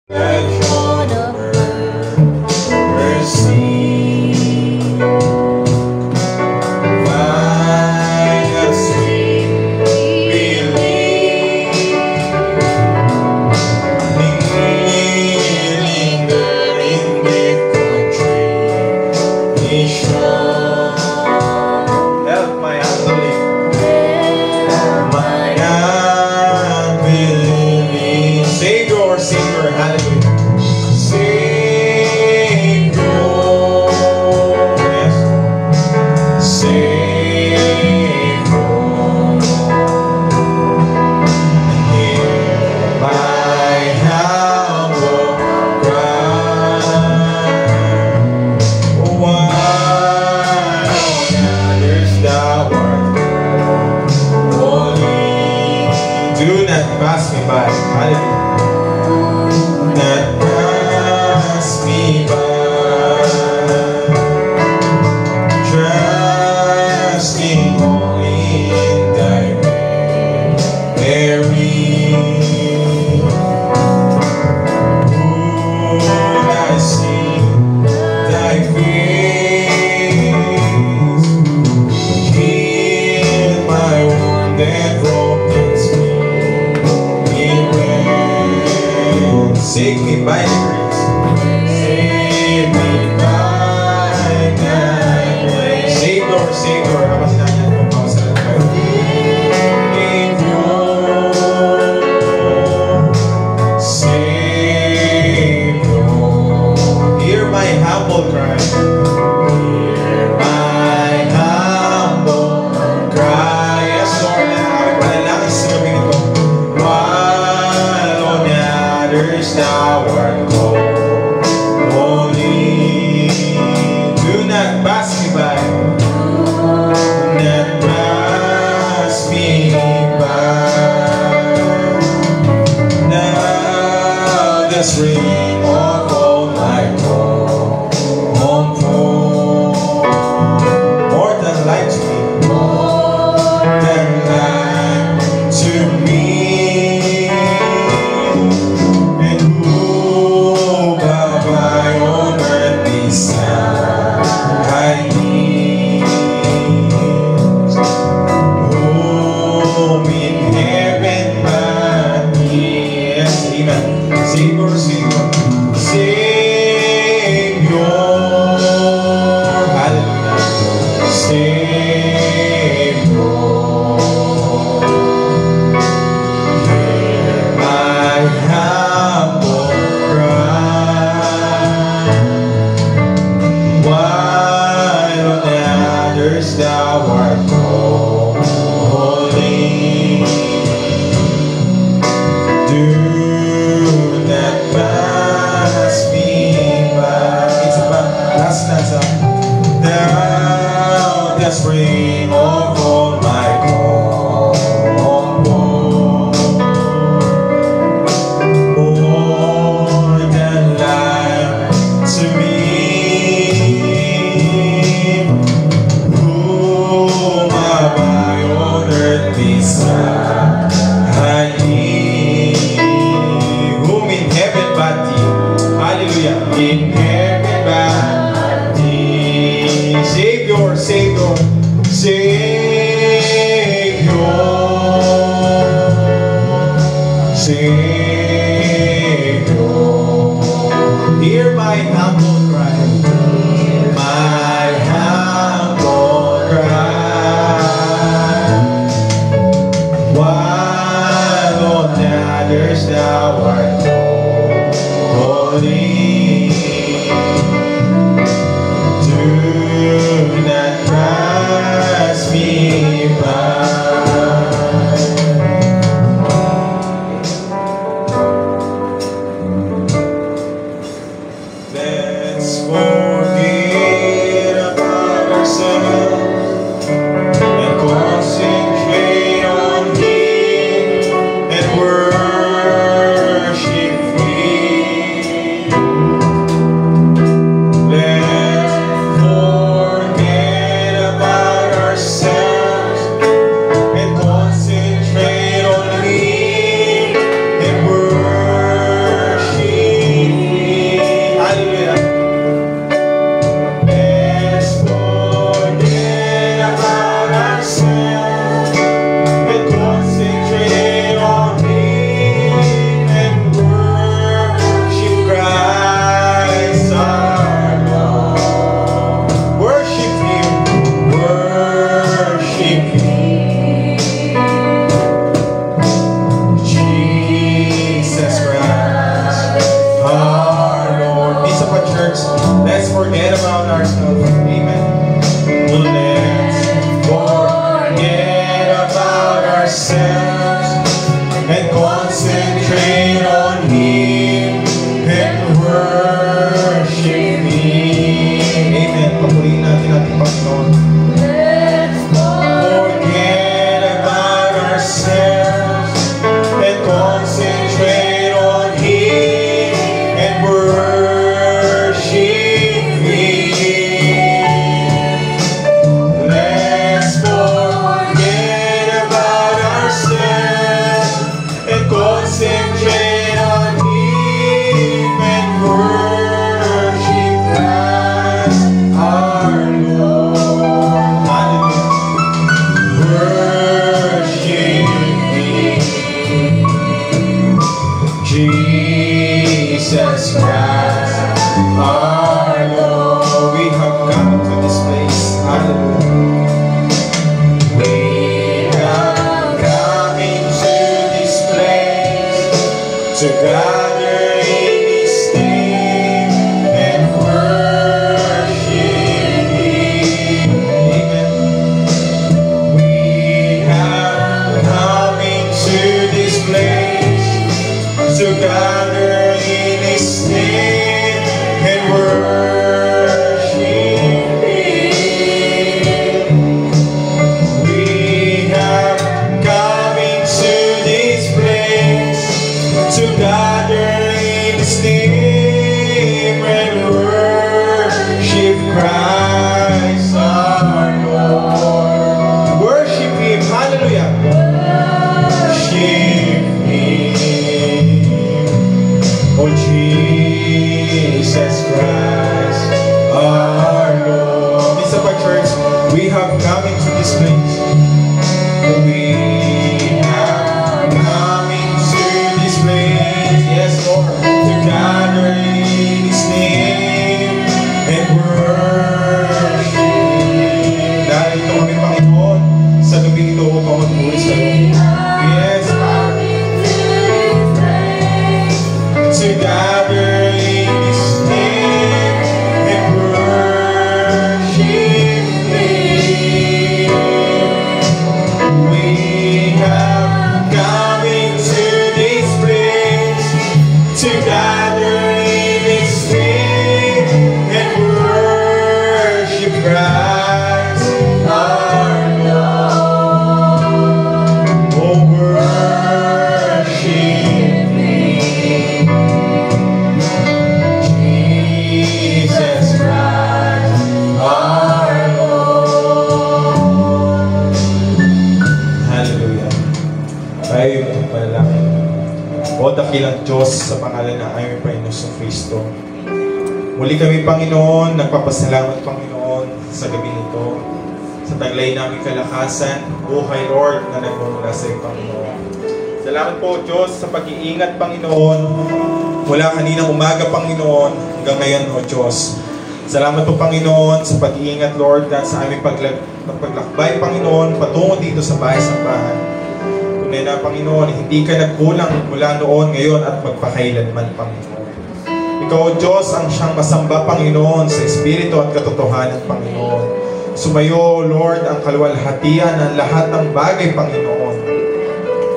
that showed of mercy. Find a sweet relief, linger in the country. Help my unbelief. My unbelieving Savior, Savior, hallelujah. Savior, yes. Savior, hear my humble cry. Why others thou art holy? Do not pass me by. Hallelujah. Not pass me by. Trusting only in thy Mary. Would I see thy face? Heal my wounded broken spirit. Save me by the grace. Save me by thy grace. Savior, Savior. Apa sinabi niya kung pawasalan kayo? Savior, Savior, hear my humble cry. Hear my humble cry. Yes, Lord, na aming panalangin sa gabing ito. While on others thou art holy, do not pass me by. Do not pass me by. Now the spring of all my comfort, more than light to me, more than light to me. And who by on earth beside me? Home in heaven but me. Yes, amen. Savior, Savior, Savior, hallelujah. Savior, hear my humble cry. While on others thou art holy, do not pass me by. It's about last stanza. Thou the spring of all my comfort, more than life to me. Whom have I on earth beside thee? Whom in heaven but thee? Hallelujah. In heaven but thee. Savior, Savior, Savior, Savior, hear my humble cry. My humble cry. While on others thou art holy, Christ, our Lord. We have come to this place. Hallelujah. We have come into this place to gather in His name and worship Him. Amen. We have come into this place to gather in His name and worship Him. We have come into this place to gather in His name and worship Christ our Lord. Worship Him. Hallelujah. Worship Him. Oh Jesus Christ our Lord. Isa pa, church, we have come into this place. We have come into this place, yes Lord, to gather in His name and worship Him. Dahil ito kami, Panginoon, sa gabi ito upang magpuri sa iyo. Yes, to gather in His name and worship Him. We have come into this place to gather in His name and worship Christ our Lord. Oh, worship Him. Jesus Christ our Lord. Hallelujah. Tayo yung panalangin. O dakilang Diyos, sa pangalan ng aming Panginoon sa Kristo. Muli kami, Panginoon, nagpapasalamat, Panginoon, sa gabi nito. Sa taglay namin kalakasan, buhay, Lord, na nagmumula sa iyo, Panginoon. Salamat po, Diyos, sa pag-iingat, Panginoon. Mula kaninang umaga, Panginoon, hanggang ngayon, O Diyos. Salamat po, Panginoon, sa pag-iingat, Lord, God, sa aming paglakbay, Panginoon, patungo dito sa bahay-sambahan. Tunay na, Panginoon, hindi ka nagkulang mula noon, ngayon, at magpakailanman, Panginoon. Ikaw, O Diyos, ang siyang masamba, Panginoon, sa Espiritu at katotohanan, Panginoon. Sumayo, Lord, ang kaluwalhatian ng lahat ng bagay, Panginoon.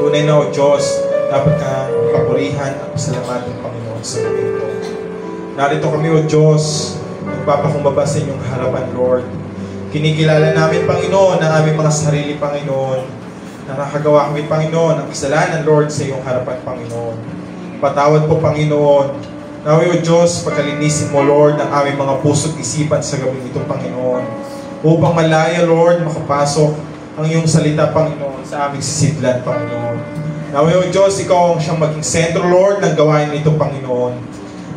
Tunay na, O Diyos, dapat ka papurihan at pasalamatan, Panginoon, sa gabi ito. Narito kami, O Diyos, nagpapakumbaba sa inyong harapan, Lord. Kinikilala namin, Panginoon, ang aming mga sarili, Panginoon. Nakakagawa kami, Panginoon, ang kasalanan, Lord, sa iyong harapan, Panginoon. Patawad po, Panginoon. Naway, O Diyos, pagkalinisin mo, Lord, ang aming mga puso't isipan sa gabi ito, Panginoon. Upang malaya, Lord, makapasok ang iyong salita, Panginoon, sa aming sisidlan, Panginoon. Naway, O Diyos, ikaw ang siyang maging sentro, Lord, ng gawain nito, Panginoon.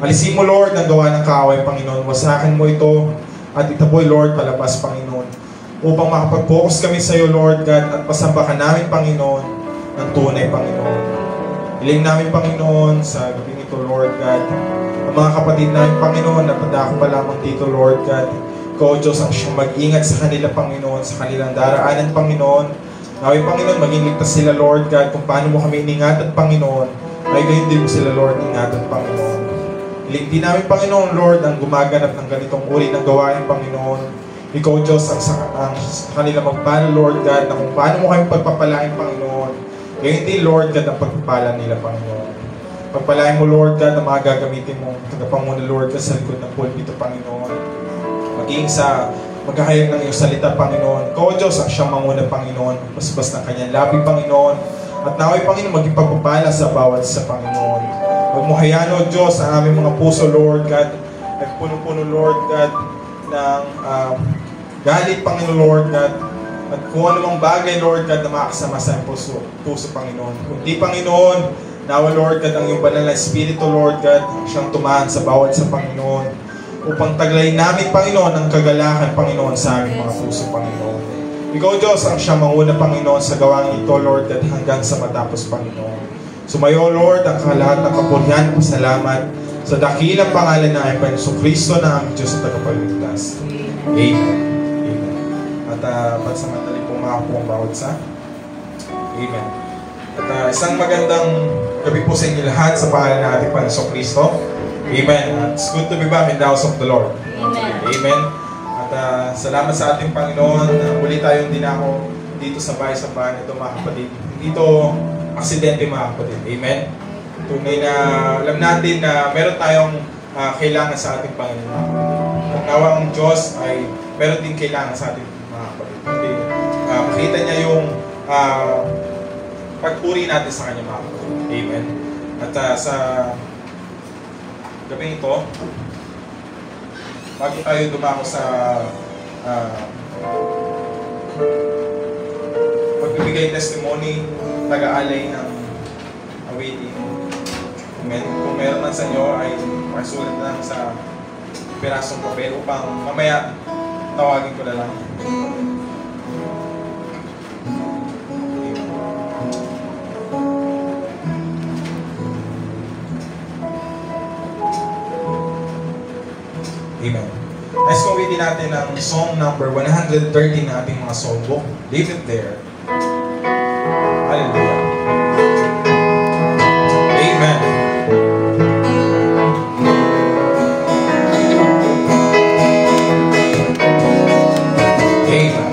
Alisin mo, Lord, ng gawa ng kaaway, Panginoon. Wasakin mo ito at itaboy, Lord, palabas, Panginoon. Upang makapag-focus kami sa iyo, Lord God, at pasambakan namin, Panginoon, ng tunay, Panginoon. Hiling namin, Panginoon, sa gabi nito, Lord God, ang mga kapatid namin, Panginoon, na padako pa lamang dito, Lord God. Ikaw, Diyos, ang siyang mag-ingat sa kanila, Panginoon, sa kanilang daraanan, Panginoon. Naway, Panginoon, maging ligtas sila, Lord God, kung paano mo kami iningatan, Panginoon, ay gayon din mo sila, Lord, ingatan, Panginoon. Hiling din namin, Panginoon, Lord, ang gumaganap ng ganitong uri ng gawain, Panginoon. Ikaw, Diyos, ang sa kanila magpala, Lord God, na kung paano mo kami pagpapalain, Panginoon. Gayon din, Lord God, ang pagpapala nila, Panginoon. Pagpalain mo, Lord God, na mga gagamitin mo, tagapanguna, Lord God, sa likod ng pulpito, Panginoon. Maging sa magkakayag ng iyong salita, Panginoon. Ikaw, Diyos, ang siyang manguna, Panginoon. Basbas ng kanyang labi, Panginoon. At naway, Panginoon, maging pagpapala sa bawat sa Panginoon. Magmuhayan, O Diyos, ang aming mga puso, Lord God. Nagpuno-puno, Lord God, ng galit, Panginoon, Lord God. At kung anumang bagay, Lord God, na makasama sa puso, Panginoon. Kundi, Panginoon, nawa, Lord God, ang iyong banal na Espiritu, Lord God, siyang tumahan sa bawat sa Panginoon. Upang taglayin namin, Panginoon, ang kagalakan, Panginoon, sa aming mga puso, Panginoon. Ikaw, Diyos, ang siyang manguna, Panginoon, sa gawang ito, Lord God, hanggang sa matapos, Panginoon. Sumayo, Lord, ang lahat ng kapurihan at pasalamat sa Sa dakilang pangalan ng aming Panginoon Kristo na aming Diyos at tagapagligtas. Amen. Amen. At pansamantali pong makapo ang bawat sa. Amen. At isang magandang gabi po sa inyo lahat sa pangalan ng ating Panginoon Kristo. Amen. At it's good to be back in the house of the Lord. Amen. Amen. At salamat sa ating Panginoon na muli tayong dinako dito sa bahay nito mga kapatid. Hindi ito aksidente mga kapatid. Amen. Tunay na alam natin na meron tayong kailangan sa ating Panginoon mga kapatid. At nawa ang Diyos ay meron din kailangan sa ating mga kapatid. Hindi, makita niya yung pagpuri natin sa Kanya mga kapatid. Amen. At sa gabi ito, bago tayo dumako sa pagbibigay testimony, taga-alay ng awaiting. Amen. Kung meron man sa inyo ay makasulat na lang sa pirasong papel upang mamaya tawagin ko na lang. Amen. Next gawin natin ang song number 130 na ating mga songbook. Leave it there. Hallelujah. Amen. Amen.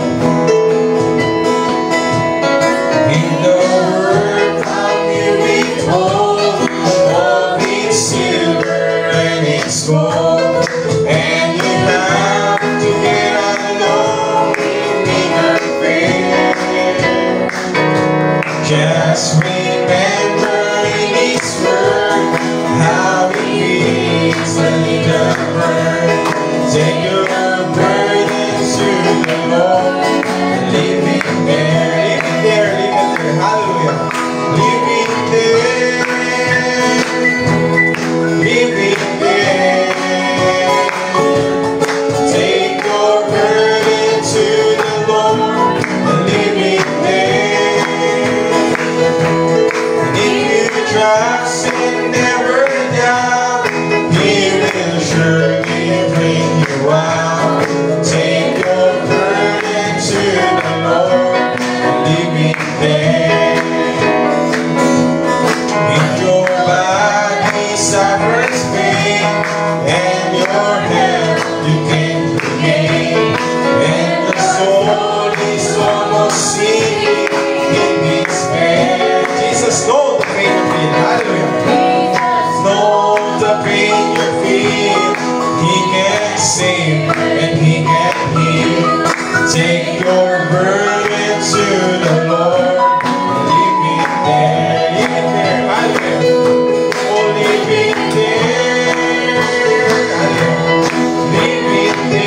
In the word of you behold, all it's silver and it's gold. Just remember in His word how He is a little bird. Take your burdens to the Lord and leave it there, leave it there, leave it there. Hallelujah. Leave it there, leave it there. Take your burden to the Lord and leave it there. Trust and never doubt, He will surely bring you out. Take your burden to the Lord and leave it there. If your body suffers pain and your health you can't regain, and the soul is almost sinking in despair, Jesus knows the pain you feel. Hallelujah. Know the pain you feel. He can save and He can heal. Take your burden to the Lord and leave it there. Leave it there. Hallelujah. Oh, leave it there. Hallelujah. Leave it there.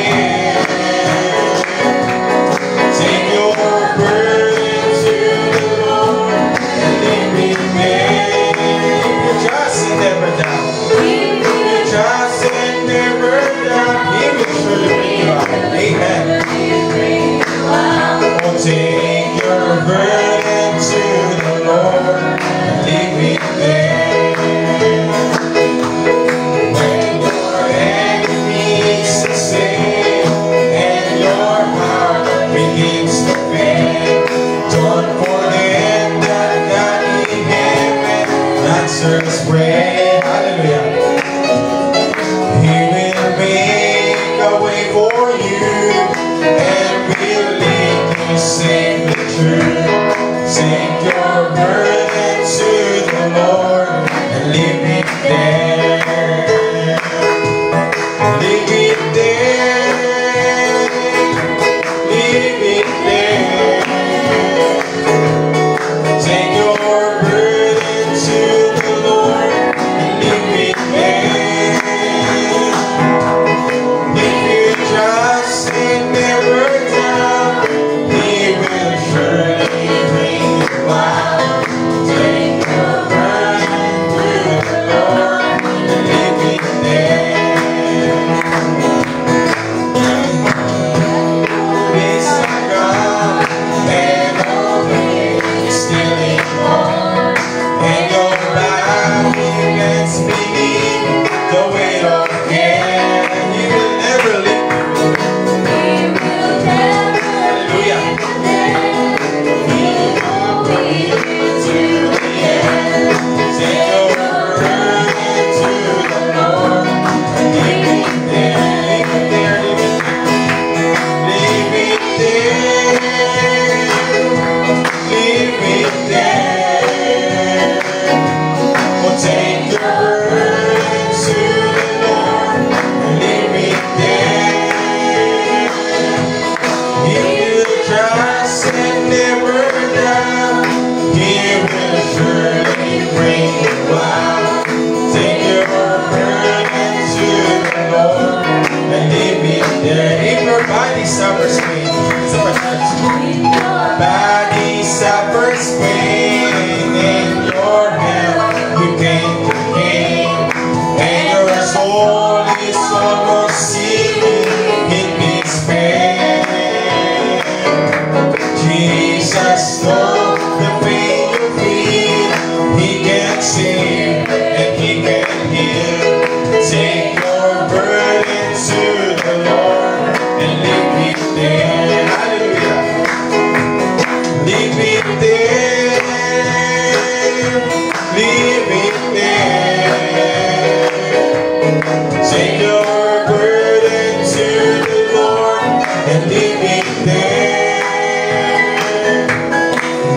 Take your burden to the Lord and leave it there.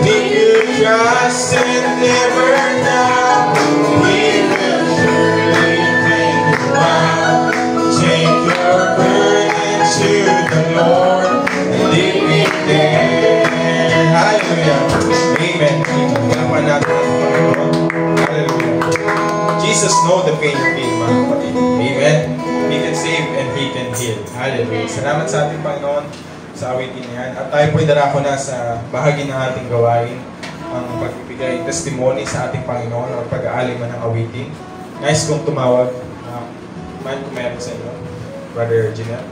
Leave your trust and never doubt. He will surely bring you out. Take your burden to the Lord and leave it there. Hallelujah. Amen. Ginawa natin ang Panginoon. Hallelujah. Jesus knows the pain you feel, mga kapatid. Amen. He can save and He can heal. Hallelujah. Salamat sa ating Panginoon sa awitin na yan. At tayo po'y darako na sa bahagi ng ating gawain, ang pagbibigay testimony sa ating Panginoon o pag-aalim ng awitin. Nice kong tumawag. Man kung meron sa inyo, Brother Janelle.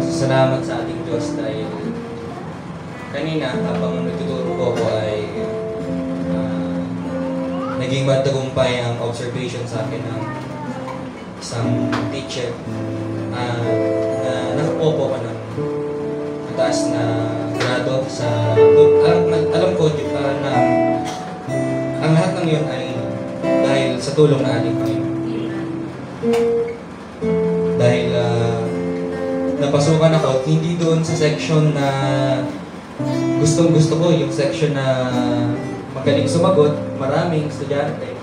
Pasasalamat sa ating Diyos dahil kanina habang nagtuturo ko ako ay naging matagumpay ang observation sa akin ng isang teacher. Nakapopo ko ng mataas na grado sa alam ko na ang lahat ng yun ay dahil sa tulong na ating Panginoon. Dahil napasukan ako, hindi doon sa section na gustong-gusto ko, yung section na magaling sumagot, maraming estudyante.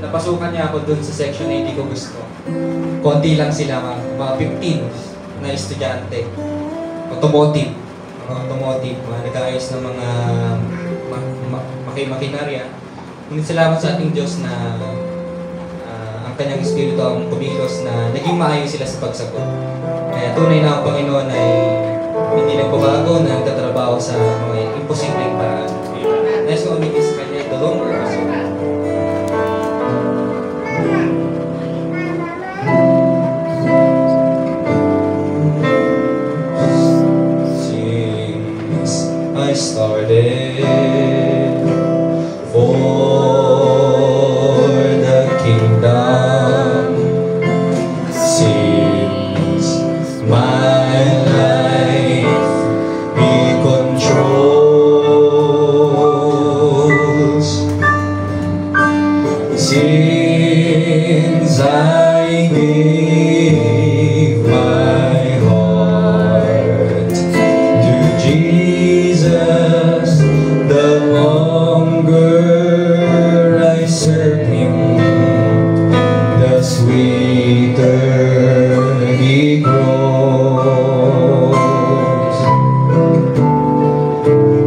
Napasukan niya ako doon sa section na hindi ko gusto. Konti lang sila, mga 15 na estudyante. Automotive, mga nag-aayos ng mga makinarya. Ngunit salamat sa ating Diyos na ang kanyang espiritu ang kumilos na naging maayos sila sa pagsagot. Kaya tunay na ang Panginoon ay hindi nagbabago na nagtatrabaho sa mga imposibleng paraan. Nais ko umigil sa kanya, the longer kasi. Since I started for the kingdom, my life He controls. Since I gave my heart to Jesus, the longer I serve Him, the sweeter He grows.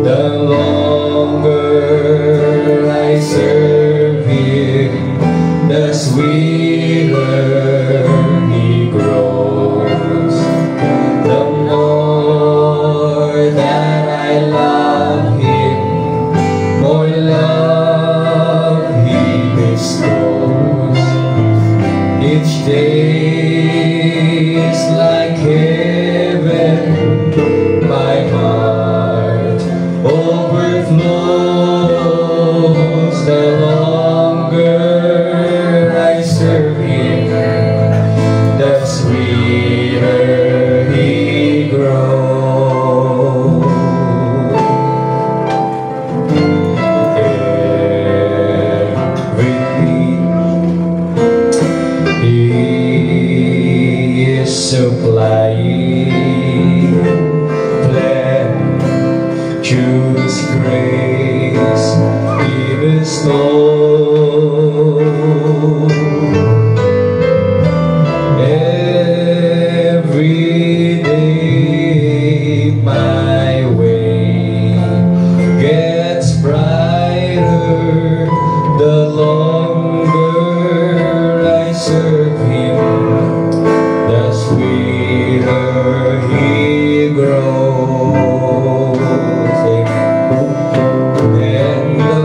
The longer I serve Him, the sweeter He grows. The more that I love Him, more love He bestows. Each day is like heaven, my heart overflows. The longer I serve Him, the sweeter He grows. Every He is supplying, pledges grace He bestows. Every day my way gets brighter, the longer I serve Him, the sweeter He grows. And the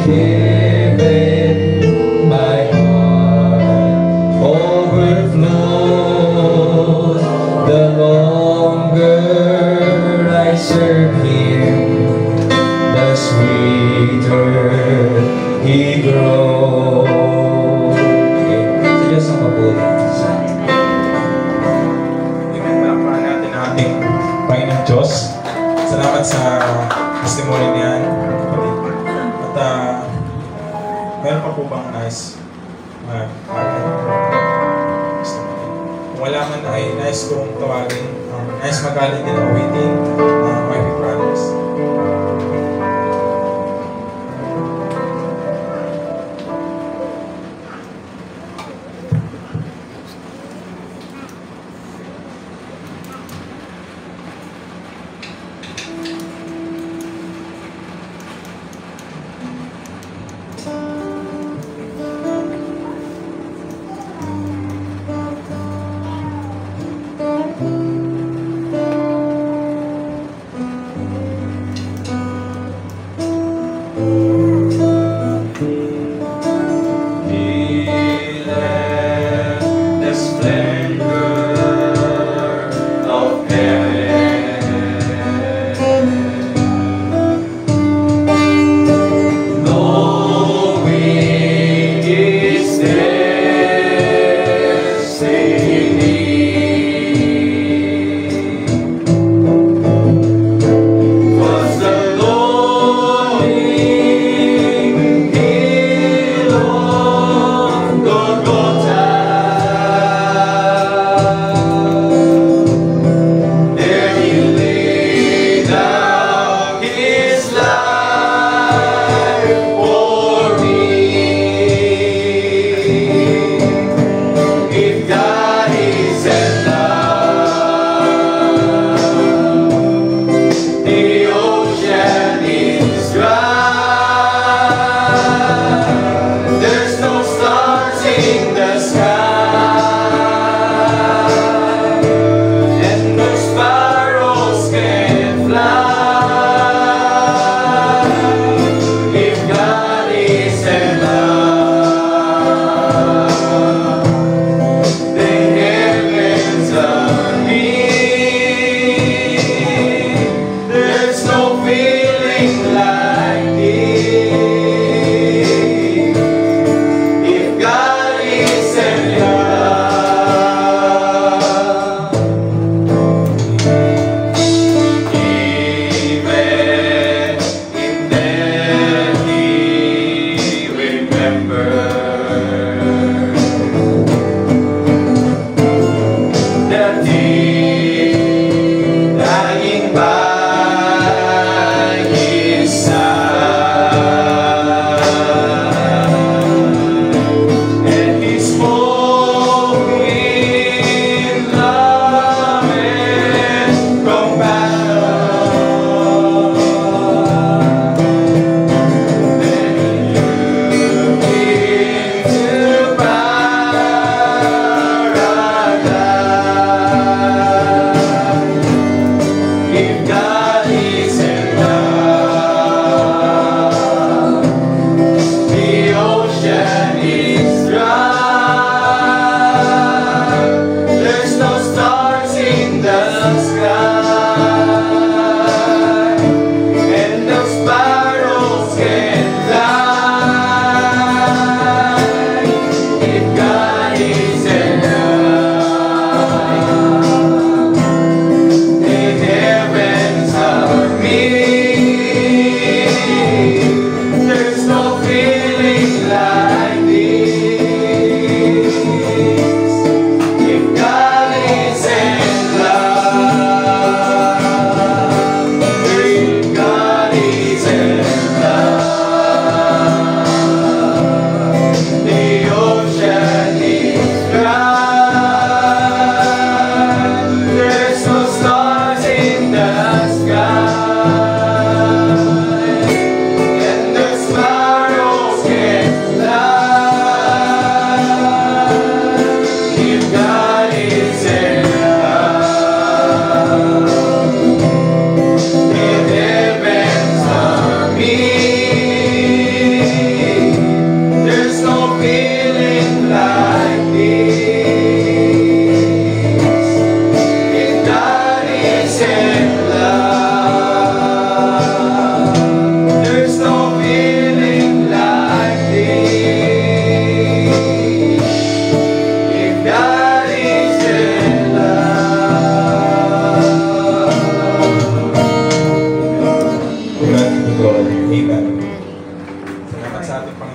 give it, my heart overflows. The longer I serve Him, the sweeter He grows. Okay, sa Diyos ang papuri. Palakpakan natin ang ating Panginoong Diyos. Salamat sa testimony niyan. At meron pa po bang nice kung wala man ay nice kong tawagin, nice magaling din ang waiting, my big brothers.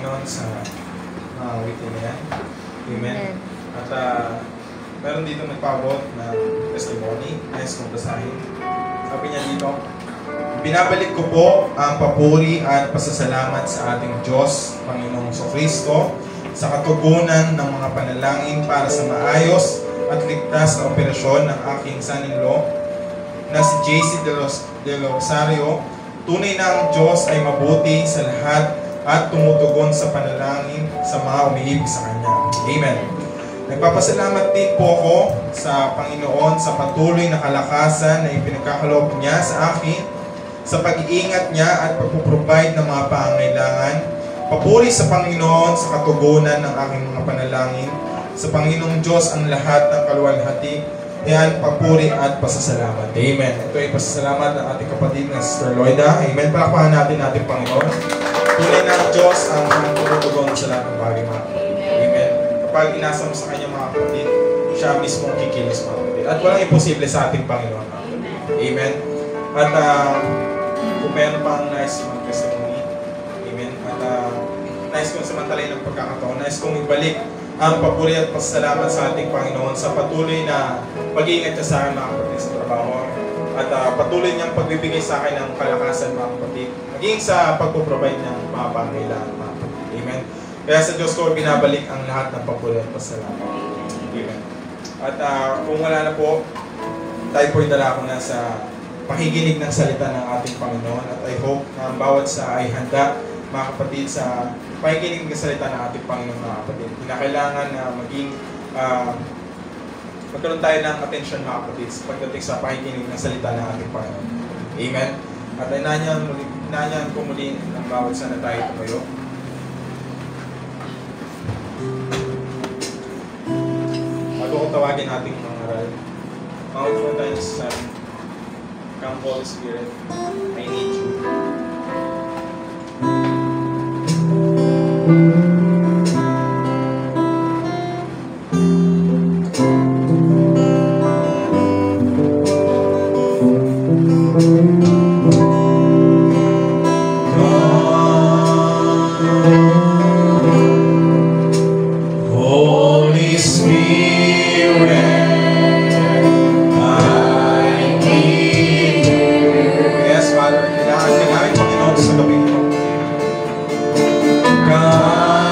Panginoon sa mga awitin na yan. Amen. At meron dito nagpabot na testimony. Nais kong basahin. Sabi niya dito, binabalik ko po ang papuri at pasasalamat sa ating Diyos, Panginoong Kristo, sa katugunan ng mga panalangin para sa maayos at ligtas na operasyon ng aking son-in-law na si JC de Rosario. Tunay na ang Diyos ay mabuti sa lahat at tumutugon sa panalangin sa mga umiibig sa Kanya. Amen. Nagpapasalamat din po ako sa Panginoon sa patuloy na kalakasan na ipinagkakaloob niya sa akin, sa pag-iingat niya at pagpuprovide ng mga pangangailangan. Papuri sa Panginoon sa katugunan ng aking mga panalangin. Sa Panginoong Diyos ang lahat ng kaluwalhati. Yan, papuri at pasasalamat. Amen. Ito ay pasasalamat ng ating kapatid na Sister Loida. Amen. Palakpakan natin ating Panginoon. Tunay na ang Diyos ang tumutugon sa lahat ng bagay, mga kapatid. Amen. Kapag inasa mo sa Kanya, mga kapatid, siya mismo ang kikilos, mga kapatid. At walang imposible sa ating Panginoon, mga kapatid. Amen. At kung meron pang nice mag-testimony, amen. At nice kong samantalayin ng pagkakataon, nice kong ibalik ang papuri at pasasalamat sa ating Panginoon sa patuloy na pag-iingat niya sa akin, mga kapatid, sa trabaho. At patuloy niyang pagbibigay sa akin ng kalakasan, mga kapatid, maging sa pagpuprovide ng mga pangailangan, mga kapatid. Amen. Kaya sa Diyos ko, binabalik ang lahat ng papuri at pasasalamat. Amen. At kung wala na po, tayo po'y dala ko na sa pakikinig ng salita ng ating Panginoon. At I hope na bawat sa ay handa, mga kapatid, sa pakikinig ng salita ng ating Panginoon, mga kapatid. Kinakailangan na maging magkaroon tayo ng attention, mga kapatid, pagdating sa pakikinig ng salita ng ating Panginoon. Amen. At inanyan ko muli ng bawat sa na tayo tumayo. Bago ko tawagin ating mga aral, mautunan tayo sa Come Holy Spirit, I need you. Holy Spirit, Father, kailangan Panginoon sa gabi ito. God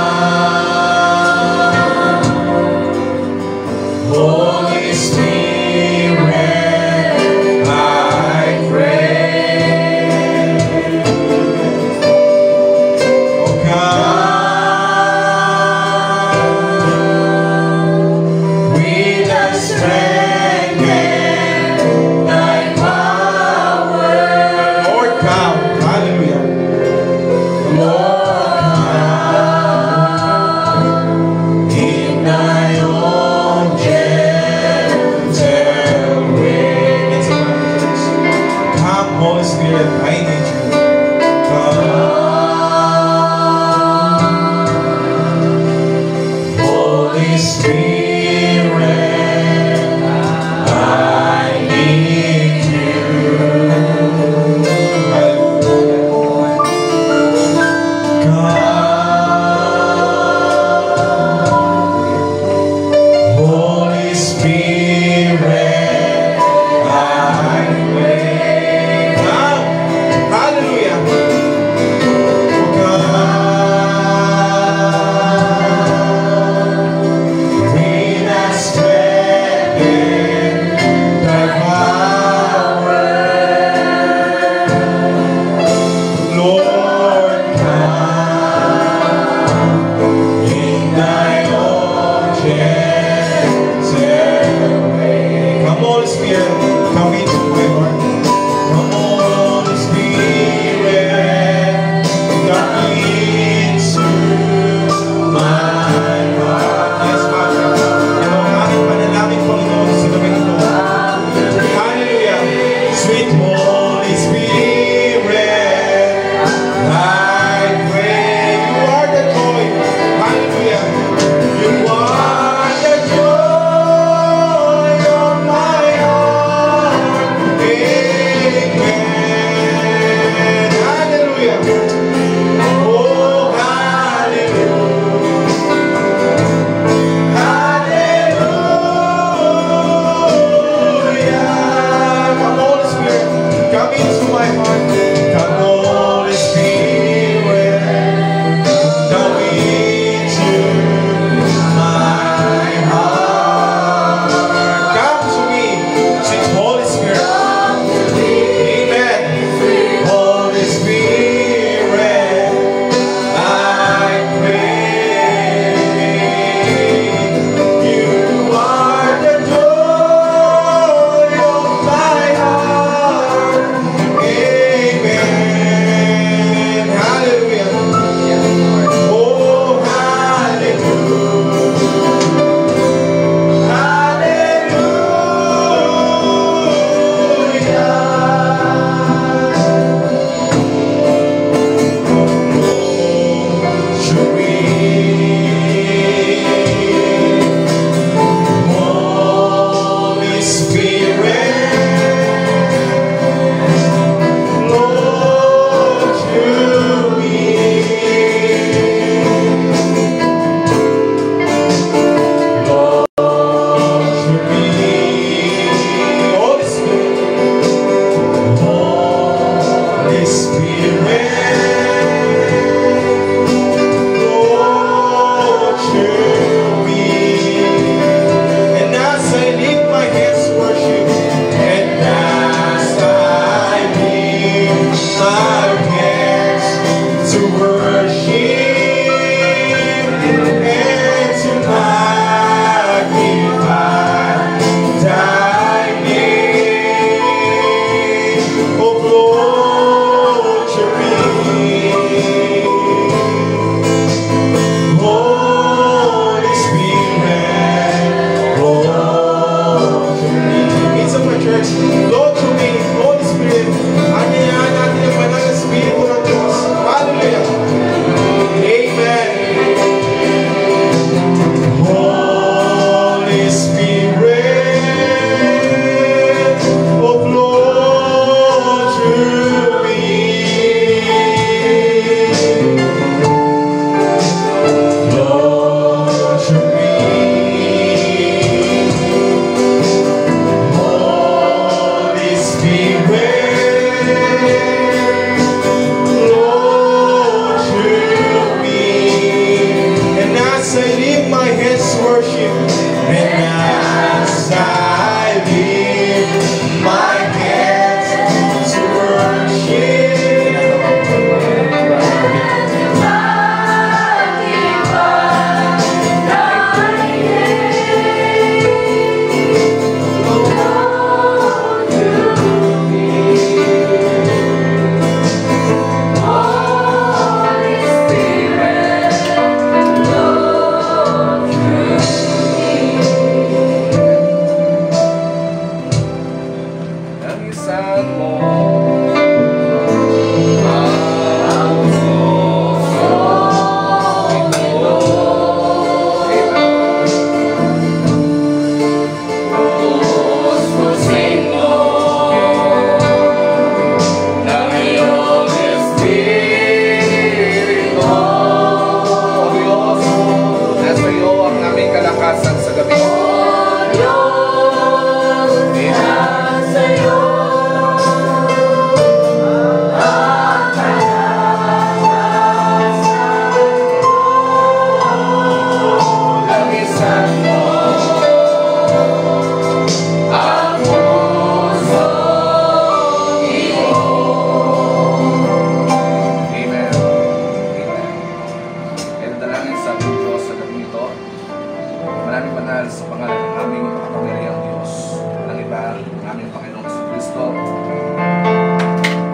banal sa pangalan ng aming makapangyarihang Diyos. Walang iba, ang aming Panginoong Kristo.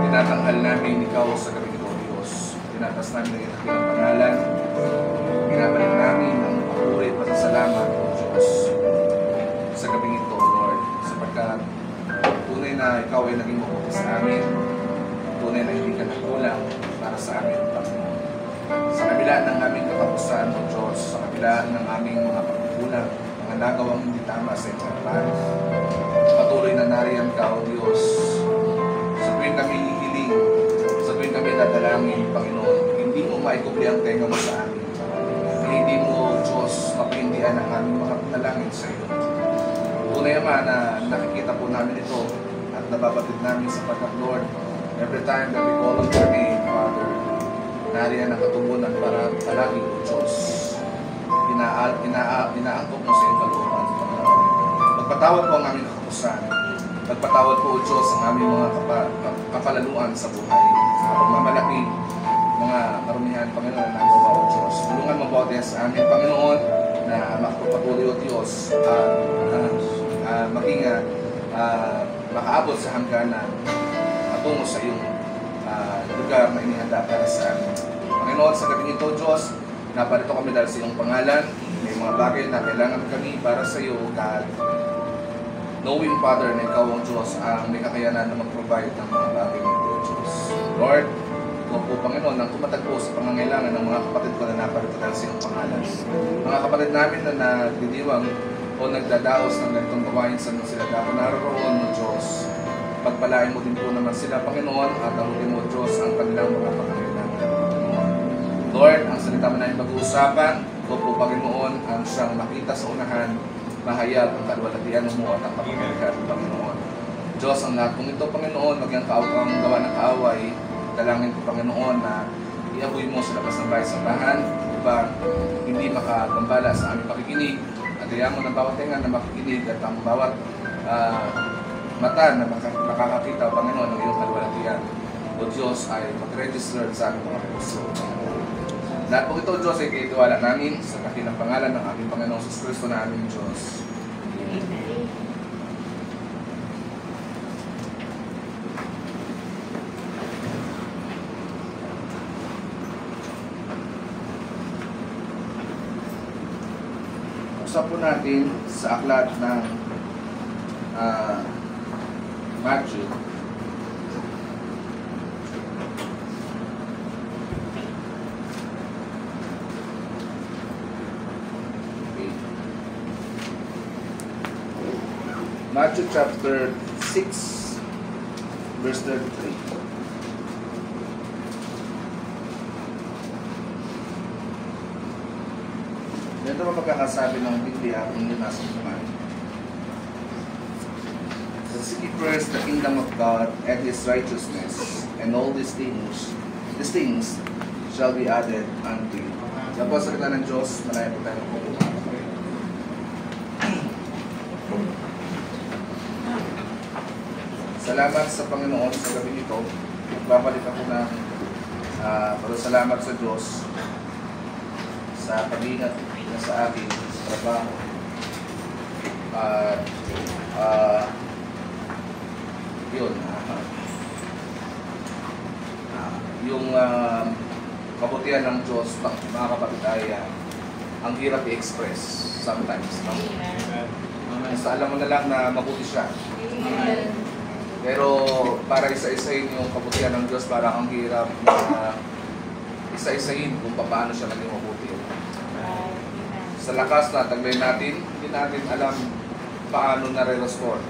Tinatanghal namin ikaw sa gabi ito, Diyos. Tinatas namin ang itakilang pangalan. Ginabalik namin ang papuri at pasasalamat, O Diyos, sa gabi ito, Lord. Sapagkat tunay na ikaw ay naging mabuti sa amin. Tunay na hindi ka nakulang para sa amin, Panginoon. Sa kabila ng aming katapusan, O Diyos, sa kabila ng aming mga pagkukulang, mga nagawang hindi tama sa iyong harapan, patuloy na nariyan ka, O Diyos. Sa tuwing kami hihiling, sa tuwing kami dadalangin, Panginoon, hindi mo maikubli ang tenga mo sa amin. Hindi mo, Diyos, mapahindihan ang aming mga panalangin sa iyo. Tunay naman na nakikita po namin ito at nababatid namin sa pagkat, Lord, every time that we call on your name, Father, nariyan ang katubunan para palagi, O Diyos. Inaangkop mo sa iyong kalooban, Panginoon. Magpatawad po ang aming kakapusan. Magpatawad po, O Diyos, ang aming mga kapalaluan sa buhay. Sa pagmamalaki, mga karumihan, Panginoon, na nagawa, O Diyos. Tulungan mo po sa aming Panginoon na makapatuloy, O Diyos, maging makaabot sa hangganan patungo sa iyong lugar na inihanda para sa amin. Panginoon, sa gabi ito, Diyos, naparito kami dahil sa iyong pangalan. May mga bagay na kailangan kami para sa iyo, God. Knowing, Father, na ikaw ang Diyos ang may kakayanan na mag-provide ng mga bagay nito, Diyos. Lord, ikaw po, Panginoon, ang tumatagpo sa pangangailangan ng mga kapatid ko na naparito dahil sa iyong pangalan. Mga kapatid namin na nagdidiwang o nagdadaos ng ganitong gawain sa mga sila dapat naroon, O Diyos. Pagpalain mo din po naman sila, Panginoon, at amutin mo, Diyos, ang kanilang mga pangangailangan, Panginoon. Lord, ang salita mo na yung pag-uusapan, ikaw po, Panginoon, ang siyang makita sa unahan, mahayag ang kalwalatian mo at ang kapagalikan, Panginoon. Diyos, ang lahat kong ito, Panginoon, magyang ang gawa ng kaaway, dalangin ko, Panginoon, na iaboy mo sa labas ng bahay sambahan upang hindi makagambala sa aming pakikinig. At ayaw mo ng bawat tenga na makikinig at ang bawat mata na nakakakita, Panginoon, ng iyong kalwalatian. O Diyos, ay mag-register sa aming mga puso. Lahat po ito, Diyos, ay kaitiwala namin sa dakilang pangalan ng aming Panginoong Kristo na aming Diyos. Amen. Usap po natin sa aklat ng Matthew. Matthew chapter 6, verse 33. Ito ang pagkakasabi ng Biblia kung yun nasa kumain. But seek ye first the kingdom of God and His righteousness, and all these things shall be added unto you. Yan po sa kita ng Diyos, malaya po tayo magpupunta. Salamat sa Panginoon sa gabi nito. Babalik ako ng salamat sa Diyos sa pag-iingat niya sa akin sa trabaho. Yung kabutihan ng Diyos, mga kapatid, ay ang hirap i-express sometimes. No? Basta alam mo na lang na mabuti siya. Pero para isa-isahin yung kabutihan ng Diyos, parang ang hirap na isa-isahin kung paano siya naging mabuti. Sa lakas na taglay natin, hindi natin alam paano nare-restore.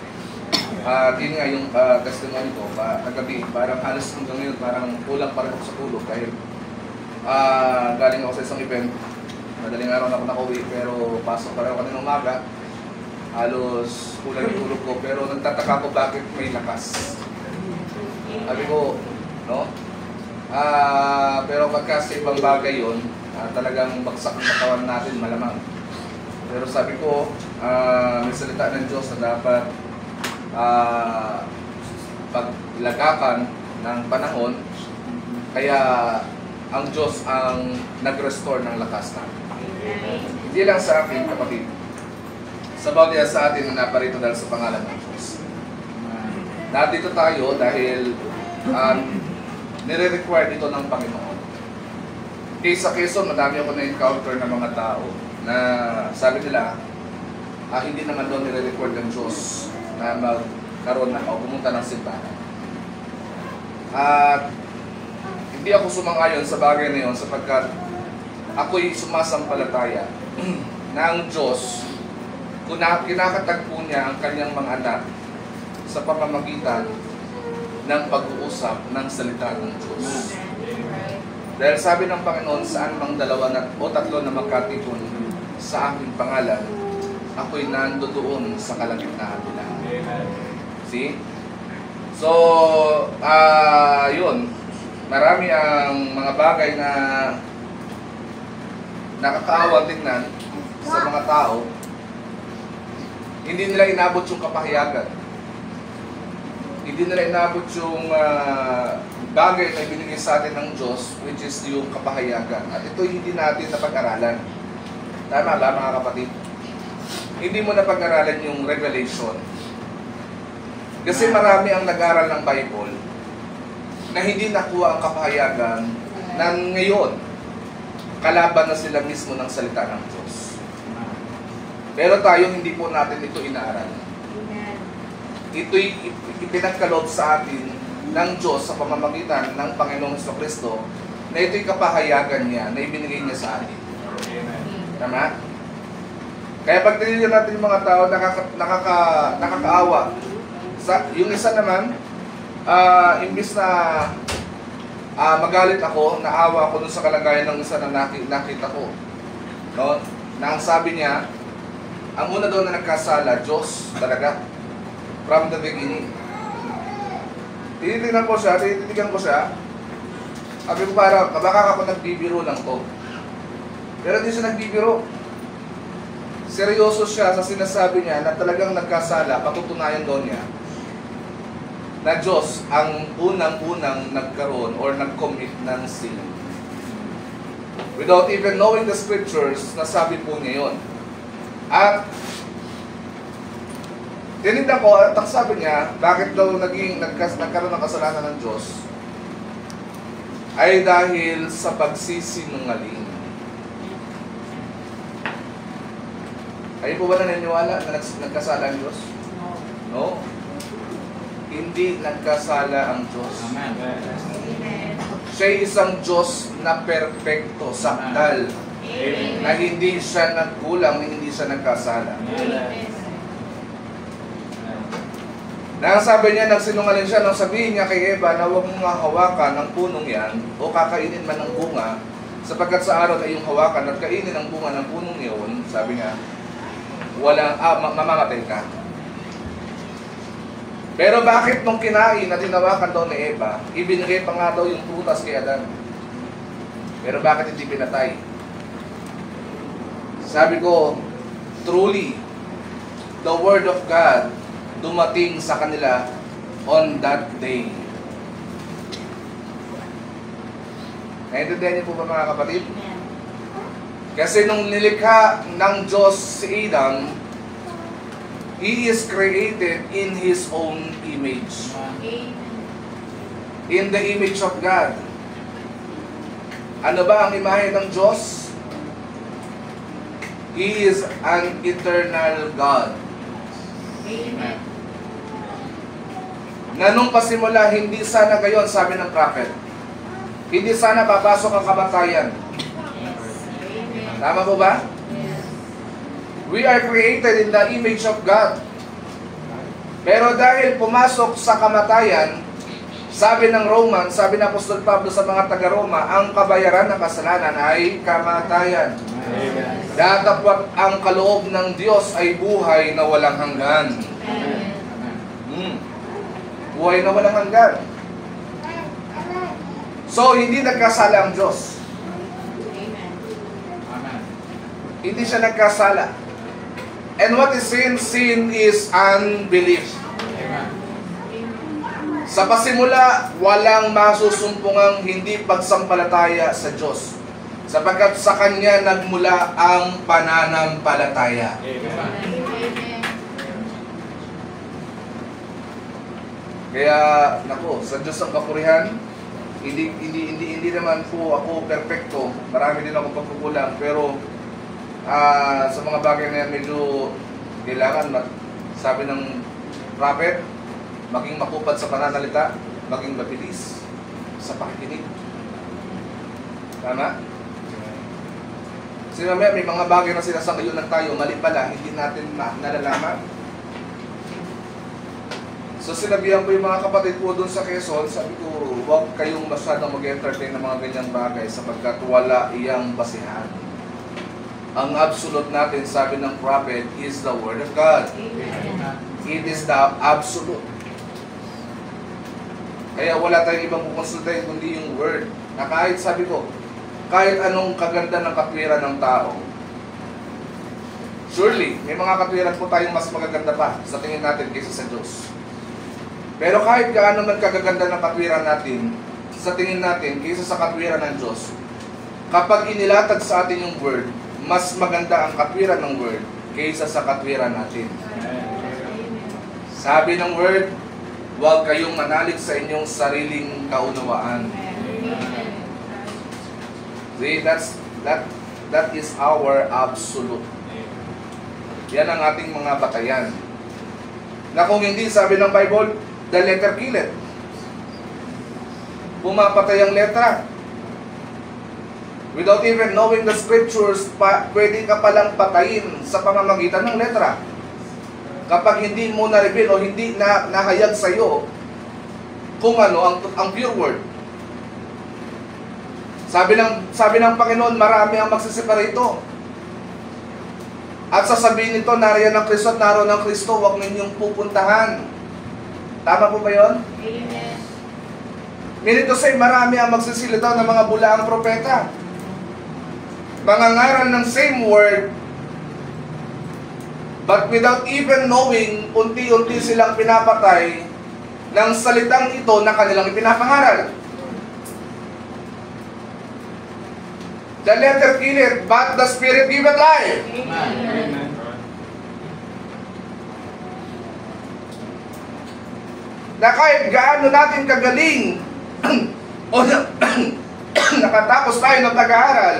Yun nga yung testimony ko, kagabi, parang halos hanggang ngayon, parang kulang pa rin ako sa tulog dahil galing ako sa isang event, madaling araw na ako nakauwi, pero pasok pa rin ako kanina umaga. Halos kulang yung tulog ko, pero nagtataka ko bakit may lakas. Sabi ko, no? Pero pagka sa ibang bagay yun, talagang bagsak ang katawan natin, malamang. Pero sabi ko, may salita ng Diyos na dapat paglagakan ng panahon, kaya ang Diyos ang nag-restore ng lakas natin. Hindi lang sa akin, kapatid. sa bawat isa sa atin na naparito dahil sa pangalan ng Diyos. Nandito tayo dahil nire-require dito ng Panginoon. Sa Quezon, madami ako na-encounter ng mga tao na sabi nila, hindi naman doon nire-require ng Diyos na magkaroon na o pumunta ng simbahan. At hindi ako sumang-ayon sa bagay na yun sapagkat ako'y sumasampalataya na ang Diyos, kung kinakatagpo niya ang kanyang mga anak sa pamamagitan ng pag-uusap ng salita ng Diyos. Dahil sabi ng Panginoon, saan mang dalawa o tatlo na magkatipon sa aking pangalan, ako'y nandoon sa kalagitnaan nila. See? So, yun. Marami ang mga bagay na nakakaawang tingnan sa mga tao. Hindi nila inabot yung kapahayagan. Hindi nila inabot yung bagay na ibinigay sa atin ng Diyos, which is yung kapahayagan. At ito hindi natin napag-aralan. Tama ba mga kapatid? Hindi mo napag-aralan yung revelation. Kasi marami ang nag-aral ng Bible na hindi nakuha ang kapahayagan na ngayon kalaban na sila mismo ng salita ng Diyos. Pero tayo hindi po natin ito inaaral. Ito'y ipinagkaloob sa atin ng Diyos sa pamamagitan ng Panginoong Jesucristo na ito'y kapahayagan niya na ibinigay niya sa atin. Tama? Kaya pag tinignan natin yung mga tao, nakakaawa. Yung isa naman, imbis na magalit ako, naawa ako dun sa kalagayan ng isa na nakita ko. No? Na ang sabi niya, ang una daw na nagkasala, Diyos talaga. From the beginning. Tinitingnan ko siya, tinitigan ko siya. Sabi ko parang, baka ako nagbibiro lang to. Pero hindi siya nagbibiro. Seryoso siya sa sinasabi niya na talagang nagkasala, patutunayan daw niya na Diyos ang unang-unang nagkaroon or nag-commit ng sin. Without even knowing the scriptures, nasabi po niya yun. At tinignan ko, at ang sabi niya, bakit daw nagkaroon ng kasalanan ng Diyos ay dahil sa pagsisinungaling. Kayo po ba naniniwala na nagkasala ang Diyos? No. Hindi nagkasala ang Diyos. Siya isang Diyos na perpekto, sakdal. Na hindi siya nagkulang, hindi siya nagkasala. Na sabi niya, nagsinungaling siya nang sabihin niya kay Eva na huwag mong hawakan ng punong yan o kakainin man ng bunga sapagkat sa araw na iyong hawakan at kainin ang bunga ng punong yun, sabi niya, mamamatay ka. Pero bakit nung kinain na tinawakan daw ni Eva, ibinigay pa nga daw yung prutas kay Adan? Pero bakit hindi pinatay? Sabi ko, truly, the Word of God dumating sa kanila on that day. Naintindihan niyo po ba mga kapatid? Kasi nung nilikha ng Diyos si Adam, he is created in His own image. In the image of God. Ano ba ang imahe ng Diyos? He is an eternal God. Amen. Na nung pasimula, hindi sana gayon, sabi ng prophet. Hindi sana papasok ang kamatayan. Tama po ba? We are created in the image of God. Pero dahil pumasok sa kamatayan, sabi ng Roman, sabi ng Apostol Pablo sa mga taga-Roma, ang kabayaran ng kasalanan ay kamatayan. Datapwat ang kaloob ng Diyos ay buhay na walang hanggan. Buhay na walang hanggan. So, hindi nagkasala ang Diyos. Hindi siya nagkasala. And what is sin? Sin is unbelief. Sa pasimula, walang masusumpungang hindi pagsampalataya sa Diyos. Sapagkat sa Kanya nagmula ang pananampalataya. Kaya, nako, sa Diyos ang kapurihan, hindi naman po ako perfecto. Marami din ako pagkukulang. Pero, sa mga bagay na yan, medyo kailangan, sabi ng prophet, maging makupad sa pananalita, maging mabilis sa pakikinig. Tama? Kasi mamaya may mga bagay na sinasangayunan tayo, mali pala, hindi natin nalalaman. So sinabihan ko yung mga kapatid ko doon sa Quezon, sabi ko, huwag kayong masyadong mag-entertain ng mga ganyang bagay sapagkat wala iyang basihan. Ang absolute natin, sabi ng prophet, is the Word of God. It is the absolute. Kaya wala tayong ibang kukonsultahin kundi yung Word. Na kahit, sabi ko, kahit anong kaganda ng katwiran ng tao, surely, may mga katwiran po tayong mas magaganda pa sa tingin natin kaysa sa Diyos. Pero kahit gaano man kagaganda ng katwiran natin, sa tingin natin, kaysa sa katwiran ng Diyos, kapag inilatag sa atin yung Word, mas maganda ang katwiran ng Word kaysa sa katwiran natin. Sabi ng Word, huwag kayong manalig sa inyong sariling kaunawaan. See, that is our absolute. Yan ang ating mga batayan. Na kung hindi, sabi ng Bible, the letter killeth. Pumapatay ang letra. Without even knowing the scriptures, pwede ka palang patayin sa pamamagitan ng letra. Kapag hindi mo na-reveal o hindi na nahayag sa iyo kung ano ang pure word. Sabi ng Panginoon, marami ang magsiseparito. At sasabihin nito, nariyan ang Kristo at naroon ang Kristo, huwag ninyong pupuntahan. Tama po ba yun? Amen. Meaning to say, marami ang magsisilitaw ng mga bulaang propeta. Mangangaral ng same word, but without even knowing, unti-unti silang pinapatay ng salitang ito na kanilang ipinapangaral. The letter killeth, but the Spirit giveth life. Amen. Na kahit gaano natin kagaling o nakatapos tayo ng pag-aaral,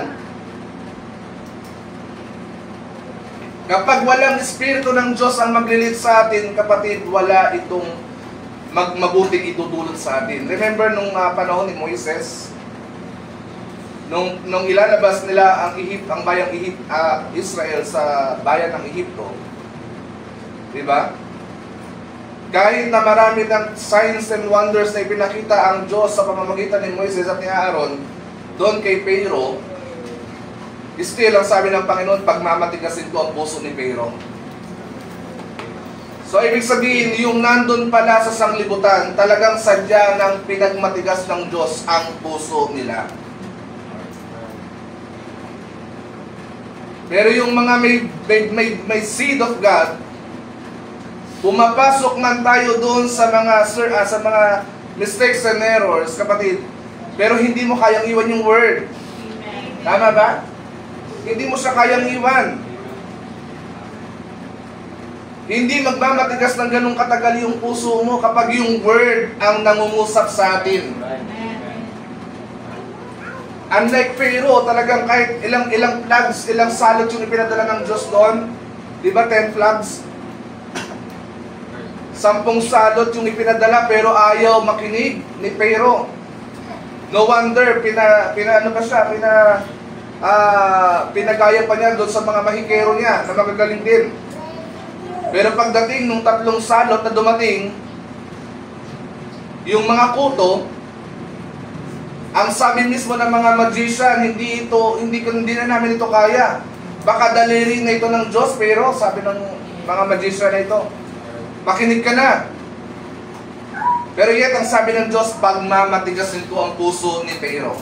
kapag walang Espiritu ng Diyos ang maglilid sa atin, kapatid, wala itong mabuting itutulot sa atin. Remember nung panahon ni Moises, nung ilalabas nila ang bayang Israel sa bayan ng Ehipto, di ba? Kahit na marami ng signs and wonders na ipinakita ang Diyos sa pamamagitan ni Moises at ni Aaron doon kay Pharaoh, still ang sabi ng Panginoon, pagmamatigasin ko ang puso ni Pharaoh. So ibig sabihin, yung nandun pala sa sanglibutan, talagang sadya ng pinagmatigas ng Diyos ang puso nila. Pero yung mga may seed of God, pumapasok man tayo doon sa mga mistakes and errors, kapatid, pero hindi mo kayang iwan yung word. Tama ba? Hindi mo siya kayang iwan. Hindi magmamatigas ng ganung katagal yung puso mo kapag yung word ang nangungusap sa atin. Unlike Pharaoh, talagang kahit ilang plagues, ilang salot yung ipinadala ng Diyos doon. Di ba 10 plagues? 10 salot yung ipinadala pero ayaw makinig ni Pharaoh. No wonder, pinagaya pa niya doon sa mga mahikero niya na magagaling din. Pero pagdating nung 3 salot na dumating, yung mga kuto, ang sabi mismo ng mga magician, hindi na namin ito kaya. Baka daliri na ito ng Diyos, pero sabi ng mga magician na ito, makinig ka na. Pero yet, ang sabi ng Diyos, pagmamatigasin ko ang puso ni Pharaoh.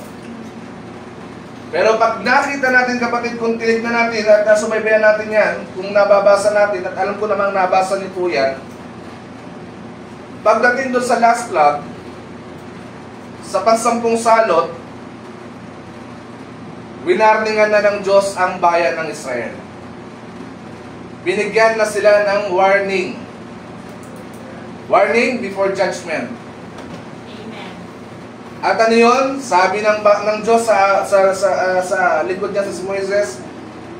Pero pag nakita natin, kapatid, kung tinignan natin at nasubaybayan natin yan, kung nababasa natin, at alam ko namang nabasa niyo po yan, pagdating doon sa last plague, sa pansampung salot, winarningan na ng Diyos ang bayan ng Israel. Binigyan na sila ng warning. Warning before judgment. Amen. At ano yun? Sabi ng Diyos sa likod niya sa si Moises,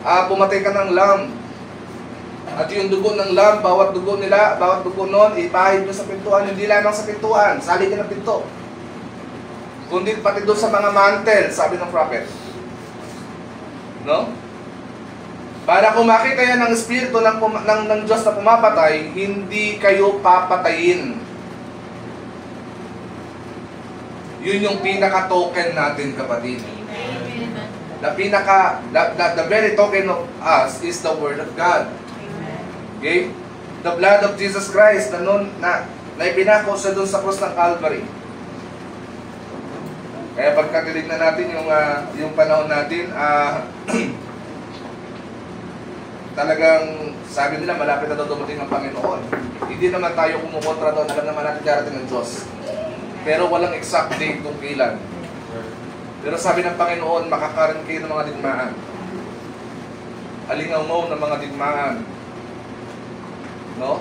pumatay ka ng lamb. At yung dugo ng lamb, bawat dugo nun, ipahid nyo sa pintuan. Hindi lamang sa pintuan, saligin ng pinto. Kundi pati doon sa mga mantel, sabi ng prophet. No? Para kung makita yan ng Espiritu ng Diyos na pumapatay, hindi kayo papatayin. Yun yung pinaka-token natin, kapatid. Amen. The very token of us is the Word of God. Okay? The blood of Jesus Christ na ipinako siya doon sa cross ng Calvary. Kaya pagka tinignan natin yung panahon natin, talagang sabi nila malapit na daw dumating ang Panginoon. Hindi naman tayo kumukontra doon, alam naman natin darating ng Diyos. Pero walang exact date kung kailan. Pero sabi ng Panginoon, makakaroon kayo ng mga digmaan. Alingaw ng mga digmaan. No?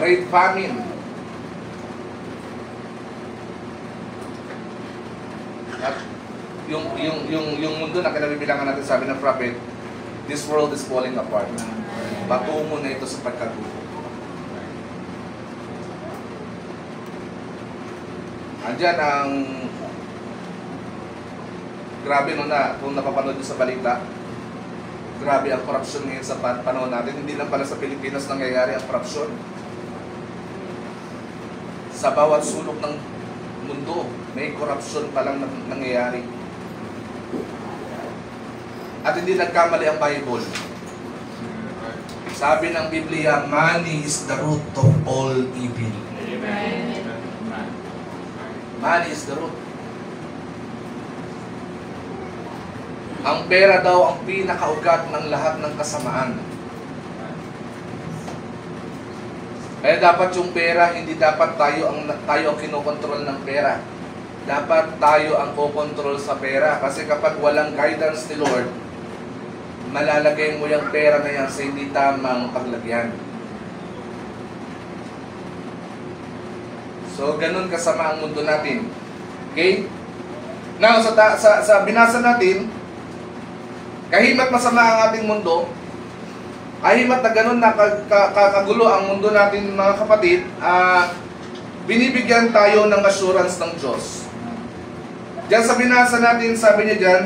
Great famine. At yung mundo na kinabibilangan natin, sabi ng prophet, this world is falling apart. Patungo na ito sa pagkagulo. Andyan ang grabe kung napapanood nyo sa balita, grabe ang korupsyon ngayon sa panahon natin. Hindi lang pala sa Pilipinas nangyayari ang korupsyon. Sa bawat sulok ng mundo, may korupsyon palang nangyayari. At hindi nagkamali ang Bible. Sabi ng Biblia, money is the root of all evil. Money is the root. Ang pera daw ang pinakaugat ng lahat ng kasamaan. Kaya dapat yung pera, hindi dapat tayo ang kinokontrol ng pera. Dapat tayo ang kokontrol sa pera. Kasi kapag walang guidance ni Lord, malalagay mo yung pera na yan sa hindi tamang paglagyan. So, ganun kasama ang mundo natin. Okay? Now, sa binasa natin, kahimat masama ang ating mundo, kahimat na ganun na kagulo ang mundo natin, mga kapatid, binibigyan tayo ng assurance ng Diyos. Diyan sa binasa natin, sabi niya dyan,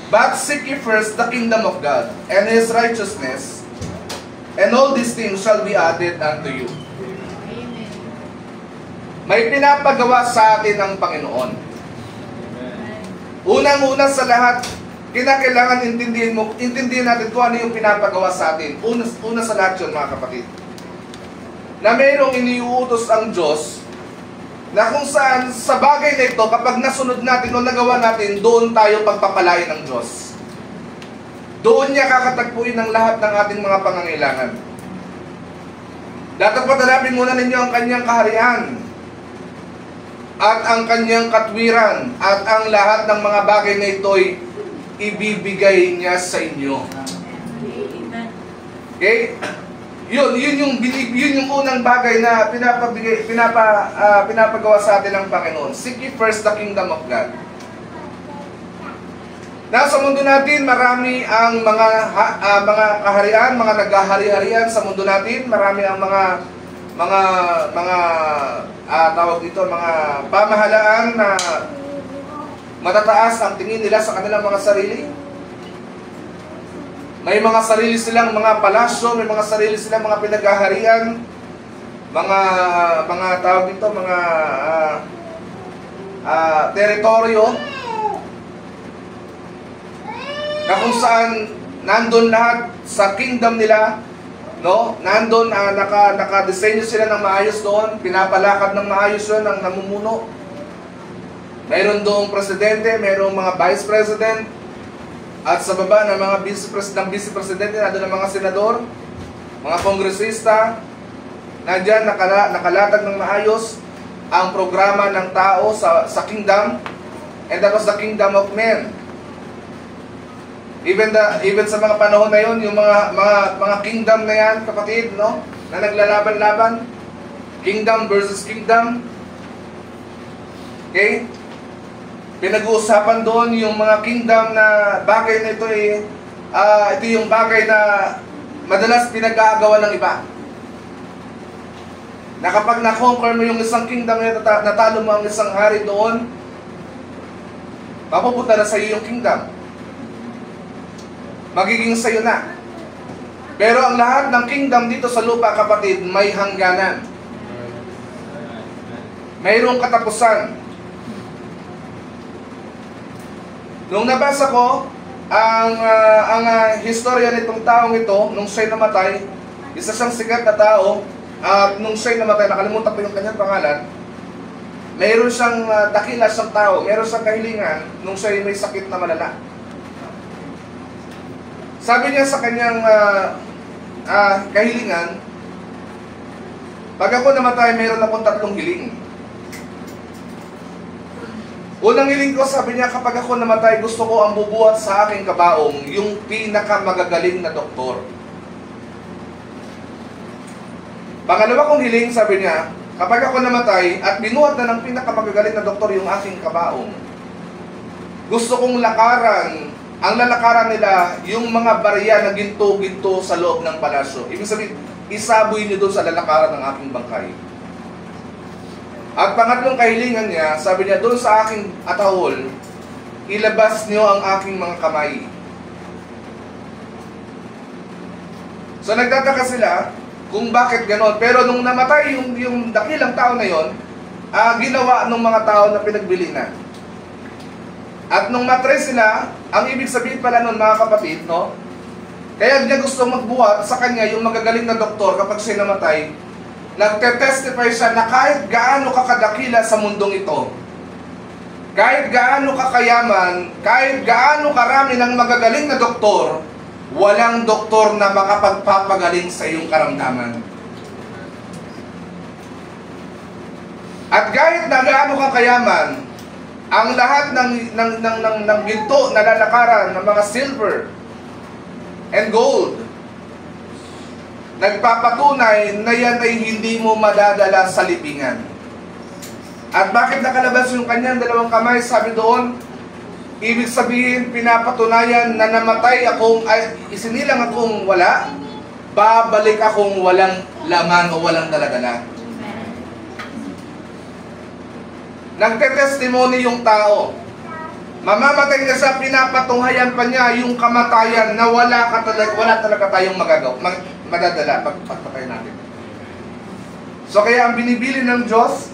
but seek ye first the kingdom of God and His righteousness, and all these things shall be added unto you. Amen. May pinapagawa sa atin ang Panginoon. Unang-una sa lahat, kinakailangan intindihin natin kung ano yung pinapagawa sa atin. Una sa lahat yun, mga kapatid, na mayroong iniuutos ang Diyos na kung saan sa bagay na ito, kapag nasunod natin o nagawa natin, doon tayo pagpapalain ng Diyos. Doon niya kakatagpuin ang lahat ng ating mga pangangailangan. Dapat patanapin muna ninyo ang kanyang kaharian at ang kanyang katwiran at ang lahat ng mga bagay na ito'y ibibigay niya sa inyo. Amen. Okay? Yun yung unang bagay na pinapagawa sa atin ng Panginoon. Seek ye first the kingdom of God. Nasa mundo natin, marami ang mga kaharian, mga naghahari-harian sa mundo natin. Marami ang tawag dito, mga pamahalaan na matataas ang tingin nila sa kanilang mga sarili. May mga sarili silang mga palasyo, may mga sarili silang mga pinaghaharian, mga tawag dito, mga teritoryo, na kung saan nandun lahat sa kingdom nila, no? Nandun, naka-design sila ng maayos doon, pinapalakad ng maayos yun ang namumuno. Mayroon doong presidente, mayroong mga vice president, at sa baba ng mga vice presidente, nandun ang mga senador, mga kongresista, nandyan nakalatag ng maayos ang programa ng tao sa kingdom, and that was the kingdom of men. Even sa mga panahon na yon, yung mga kingdom na yan, kapatid, no? Na naglalaban-laban. Kingdom versus kingdom. Okay? Pinag-uusapan doon yung mga kingdom na bagay na ito ito yung bagay na madalas pinag-aagawan ng iba. Na kapag na-conquer mo yung isang kingdom na natalo mo ang isang hari doon, mapupunta na sa iyo yung kingdom. Magiging sa iyo na. Pero ang lahat ng kingdom dito sa lupa, kapatid, may hangganan. Mayroong katapusan. Nung nabasa ko ang historya nitong taong ito, nung siya'y namatay, isa siyang sikat na tao, at nung siya'y namatay, nakalimutan ko yung kanyang pangalan, mayroon siyang dakila siyang tao, mayroon siyang kahilingan nung siya'y may sakit na malala. Sabi niya sa kanyang kahilingan, pag ako namatay, mayroon akong 3 hiling. Unang hiling ko, sabi niya, kapag ako namatay, gusto ko ang bubuhat sa aking kabaong, yung pinakamagagaling na doktor. Pangalawa kong hiling, sabi niya, kapag ako namatay at binuhat na ng pinakamagagaling na doktor yung aking kabaong, gusto kong lakaran, ang lalakaran nila, yung mga barya na ginto-ginto sa loob ng palasyo. Ibig sabihin, isaboy niyo doon sa lalakaran ng aking bangkay. At pangatlong kahilingan niya, sabi niya, doon sa aking atahol, ilabas niyo ang aking mga kamay. So nagtataka sila kung bakit ganon. Pero nung namatay yung dakilang tao na yon, ginawa ng mga tao na pinagbili na. At nung matry sila, ang ibig sabihin pala nun, mga kapatid, no? Kaya niya gusto magbuhat sa kanya yung magagaling na doktor kapag siya namatay. Nagte-testify siya na kahit gaano kakadakila sa mundong ito, kahit gaano kakayaman, kahit gaano karami ng magagaling na doktor, walang doktor na makapagpapagaling sa iyong karamdaman. At kahit na gaano kakayaman, ang lahat ng ginto na lalakaran ng mga silver and gold, nagpapatunay na yan ay hindi mo madadala sa libingan. At bakit nakalabas yung kanyang 2 kamay? Sabi doon, ibig sabihin, pinapatunayan na namatay akong, isinilang akong wala, babalik akong walang laman o walang daladala. Nagte-testimony yung tao. Mamamatay na siya, pinapatunghayan pa niya yung kamatayan na wala talaga tayong madadala pagpatay natin. So kaya ang binibili ng Diyos,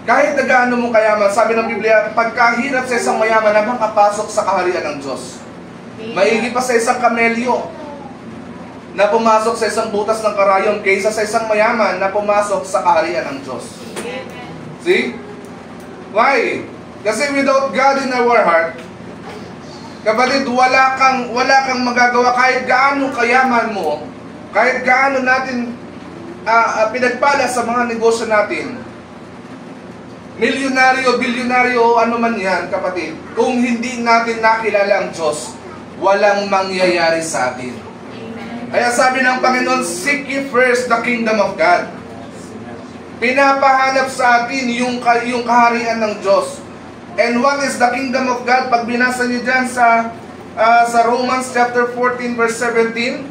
kahit na gaano mo kayaman, sabi ng Biblia, pagkahirap sa isang mayaman na makapasok sa kaharian ng Diyos. Maigi pa sa isang kamelyo na pumasok sa isang butas ng karayon kaysa sa isang mayaman na pumasok sa kaharian ng Diyos. See? Why? Kasi without God in our heart, kapatid, wala kang magagawa kahit gaano kayaman mo, kahit gaano natin pinagpala sa mga negosyo natin. Milyonaryo, bilyonaryo, ano man yan, kapatid, kung hindi natin nakilala ang Diyos, walang mangyayari sa atin. Kaya sabi ng Panginoon, seek ye first the kingdom of God. Pinapahanap sa atin yung kaharian ng Diyos. And what is the kingdom of God? Pag binasa niyo dyan sa Romans chapter 14 verse 17,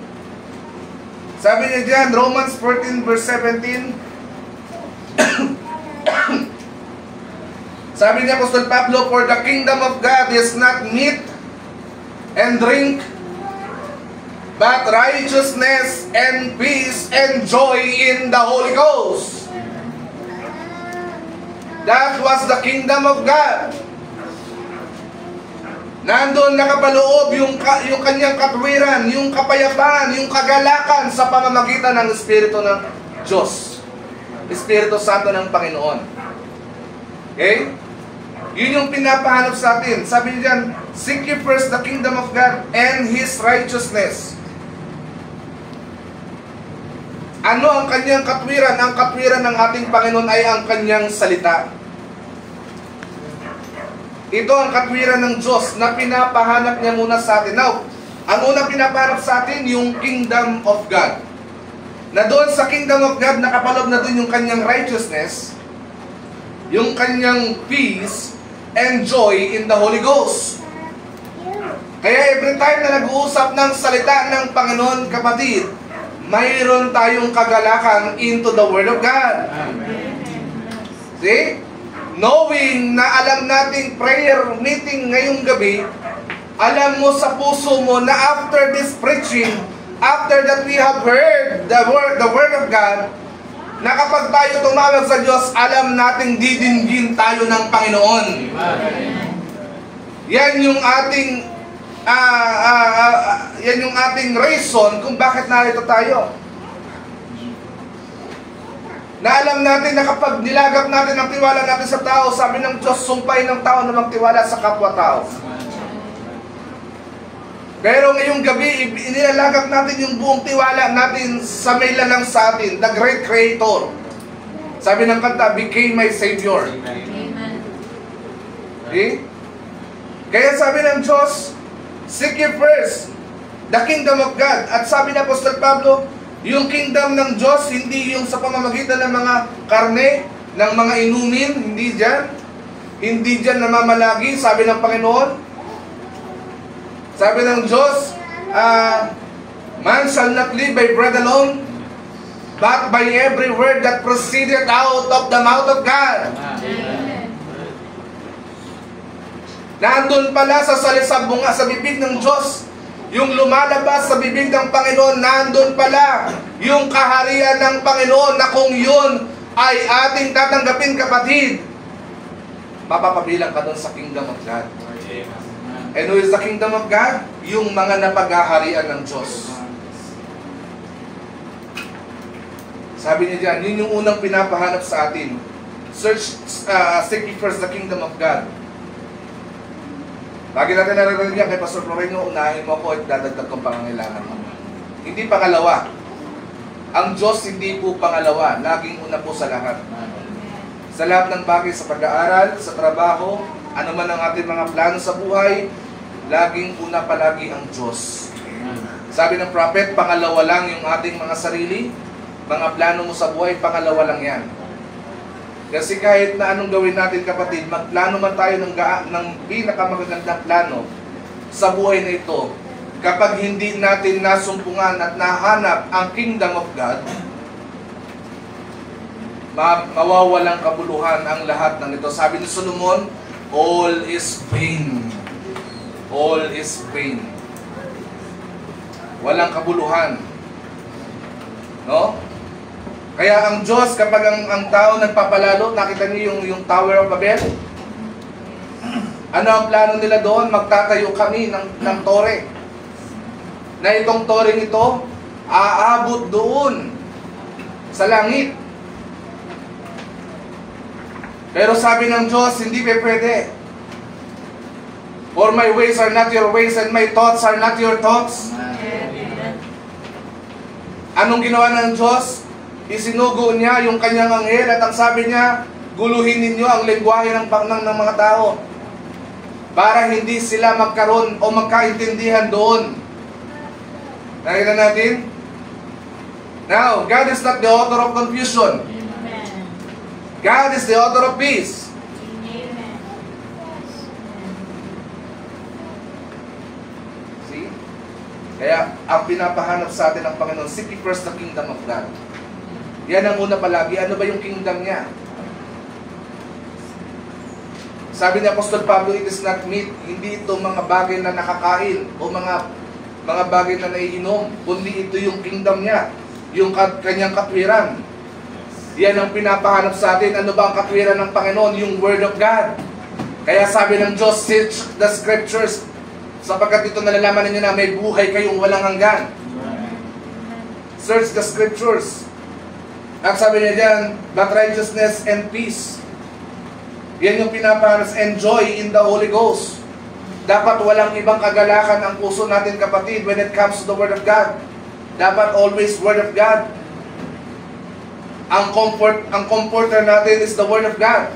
sabi niya dyan, Romans 14 verse 17, sabi niya, Apostol Pablo, for the kingdom of God is not meat and drink, but righteousness and peace and joy in the Holy Ghost. That was the kingdom of God. Nandun nakapaloob yung kanyang katwiran, yung kapayapaan, yung kagalakan sa pamamagitan ng Espiritu ng Diyos. Espiritu Santo ng Panginoon. Okay? Yun yung pinapahanap sa atin. Sabi niya dyan, seek ye first the kingdom of God and His righteousness. Ano ang kanyang katwiran? Ang katwiran ng ating Panginoon ay ang kanyang salita. Ito ang katwiran ng Diyos na pinapahanap niya muna sa atin. Now, ang unang pinapahanap sa atin, yung kingdom of God. Na doon sa kingdom of God, nakapaloob na doon yung kanyang righteousness, yung kanyang peace, and joy in the Holy Ghost. Kaya every time na nag-uusap ng salita ng Panginoon, kapatid, mayroon tayong kagalakan into the Word of God. See? Knowing na alam nating prayer meeting ngayong gabi, alam mo sa puso mo na after this preaching, after that we have heard the word of God, na kapag tayo tumawag sa Diyos, alam nating didinggin tayo ng Panginoon. Yan yung ating yan yung ating reason kung bakit narito tayo. Na alam natin na kapag nilagap natin ang tiwala natin sa tao, sabi ng Diyos, sumpay ng tao na magtiwala sa kapwa-tao. Pero ngayong gabi, inilalagak natin yung buong tiwala natin sa may lalang sa atin, the great Creator. Sabi ng kanta, became my Savior. Amen. Okay? Kaya sabi ng Diyos, seek ye first the kingdom of God. At sabi ng Apostol Pablo, yung kingdom ng Diyos, hindi yung sa pamamagitan ng mga karne, ng mga inumin, hindi dyan. Hindi dyan namamalagi, sabi ng Panginoon. Sabi ng Diyos, man shall not live by bread alone, but by every word that proceeded out of the mouth of God. Nandun pala sa salisabunga sa bibig ng Diyos, yung lumalabas sa bibig ng Panginoon, nandun pala yung kaharian ng Panginoon na kung yun ay ating tatanggapin, kapatid, mapapabilang ka doon sa kingdom of God. And who is the kingdom of God? Yung mga napaghaharian ng Diyos. Sabi niya dyan, yun yung unang pinapahanap sa atin. Seek ye first the kingdom of God. Lagi natin naririnig yan kay Pastor Floreno, unahin mo ako at dadagdag kong pangangailangan mo. Hindi pangalawa. Ang Diyos hindi po pangalawa. Laging una po sa lahat. Sa lahat ng bagay, sa pag-aaral, sa trabaho, ano man ang ating mga plano sa buhay, laging una palagi ang Diyos. Sabi ng prophet, pangalawa lang yung ating mga sarili, mga plano mo sa buhay, pangalawa lang yan. Kasi kahit na anong gawin natin, kapatid, magplano man tayo ng pinakamagandang plano sa buhay na ito, kapag hindi natin nasumpungan at nahanap ang kingdom of God, mawawalang kabuluhan ang lahat ng ito. Sabi ni Solomon, all is vain. All is vain. Walang kabuluhan. No? Kaya ang Diyos, kapag ang tao nagpapalalo, nakita niyo yung Tower of Babel? Ano ang plano nila doon? Magtatayo kami ng tore. Na itong tore nito, aabot doon sa langit. Pero sabi ng Diyos, hindi pwede. For my ways are not your ways and my thoughts are not your thoughts. Anong ginawa ng Diyos? Isinugo niya yung kanyang anghel at ang sabi niya, guluhin ninyo ang lengguwahe ng mga tao para hindi sila magkaroon o magkaintindihan doon. Nakita natin? Now, God is not the author of confusion. God is the author of peace. See? Kaya, ang pinapahanap sa atin ng Panginoon, seek ye first the kingdom of God. Yan ang una palagi. Ano ba yung kingdom niya? Sabi ni Apostol Pablo, it is not meat. Hindi ito mga bagay na nakakain o mga bagay na naiinom. Kundi ito yung kingdom niya. Yung kanyang katwiran. Yan ang pinapahanap sa atin. Ano ba ang katwiran ng Panginoon? Yung Word of God. Kaya sabi ng Diyos, search the Scriptures, sapagkat ito nalalaman ninyo na may buhay kayong walang hanggan. Search the Scriptures. At sabi niya dyan, but righteousness and peace. Yan yung pinapahanap, and joy in the Holy Ghost. Dapat walang ibang kagalakan ang puso natin, kapatid, when it comes to the Word of God. Dapat always Word of God. Ang comforter natin is the Word of God.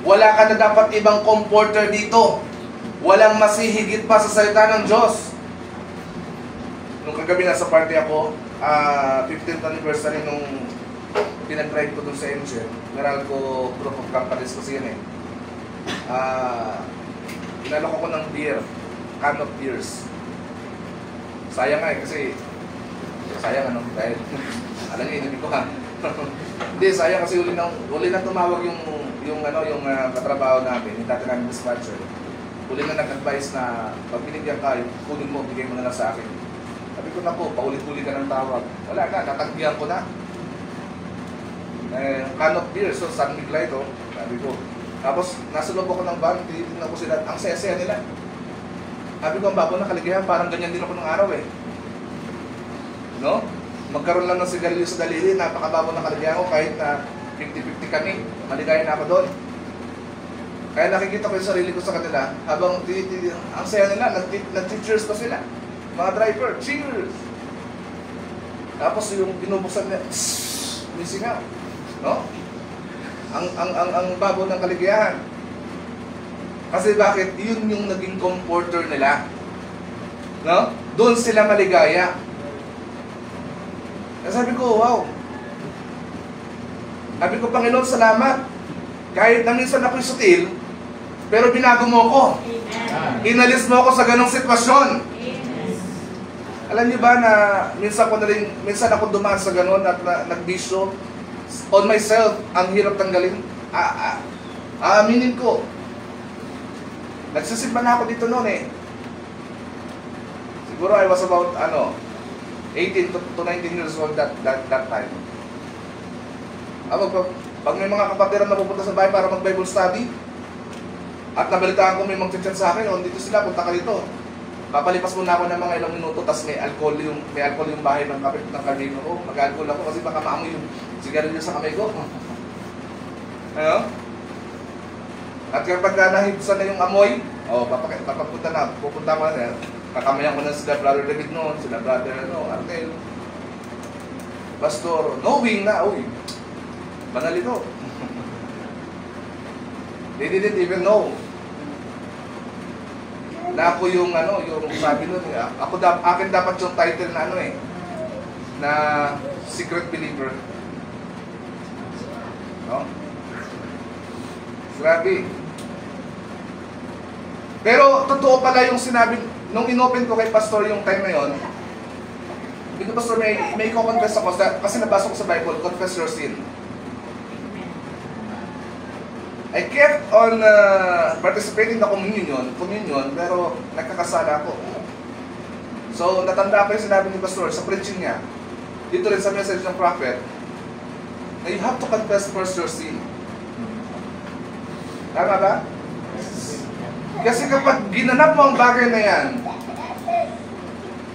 Wala ka na dapat ibang comforter dito. Walang masihigit pa sa salita ng Diyos. Nung kagabi nasa party ako, 15th anniversary nung pinag-drive ko dun sa Angel. Meron ko proof of companies kasi yun eh. Inalok ako ng beer, can of beers. Sayang nga eh, kasi sayang ano, dahil alam niyo, inibig ko ha. Hindi, sayang kasi uli na tumawag yung katrabaho namin, yung dati namin dispatcher. Uli na nag-advise na pag binigyan ka, kunin mo, bigay mo na lang sa akin. Sabi ko na po, paulit-ulit ka ng tawag. Wala na, natagbihan ko na. Can of beer, so San Miguel ito, sabi ko. Tapos, nasa loob ako ng van, tinitignan ko sila, ang saya-saya nila. Sabi ko, ang babo na kaligayahan, parang ganyan din ako ng araw eh. No? Magkaroon lang ng sigarilyo sa daliri, napakababo na kaligayahan ko, kahit na 50-50 kami, maligaya na ako doon. Kaya nakikita ko yung sarili ko sa kanila, habang ang saya nila, nag-cheers pa sila. Mga driver, cheers! Tapos yung binubuksan niya, missing out. No? Ang babo ng kaligayahan. Kasi bakit? Yun yung naging comforter nila. No? Doon sila maligaya. Kaya sabi ko, wow. Sabi ko, Panginoon, salamat. Kahit na minsan ako'y sutil, pero binago mo ko. Amen. Inalis mo ako sa ganong sitwasyon. Amen. Alam niyo ba na minsan ako dumaan sa ganon at nagbisyo on myself, ang hirap tanggalin. Aaminin ko. Nagsisimba na ako dito noon eh. Siguro I was about 18 to 19 years old that time. Pag may mga kapatiran na pupunta sa bahay para mag-Bible study, at nabalitaan ko may mag-chat sa akin, dito sila, punta ka dito. Papalipas muna ako ng mga ilang minuto, tas may alcohol yung bahay ng kapit ng kanino ko. Mag-alcohol ako kasi baka maamoy yung sigarilyo sa kamay ko. Ano? At kapag nahibsan na yung amoy, pupunta ko na, kakamayan ko na sila Brother David noon, sila Brother Arnel, Pastor, knowing na, banal ito. They didn't even know na ako yung sabi nun, akin dapat yung title na na secret believer. No? Grabe. Pero totoo pala yung sinabi, nung inopen ko kay Pastor yung time na yon, bigla Pastor, may confess ako, kasi nabasa ko sa Bible, confess your sin. I kept on participating na communion, pero nagkakasala ako. So, natanda ko yung sinabi ni Pastor sa preaching niya, dito rin sa message ng prophet, na you have to confess first your sin. Tama ba? Kasi kapag ginanap mo ang bagay na yan,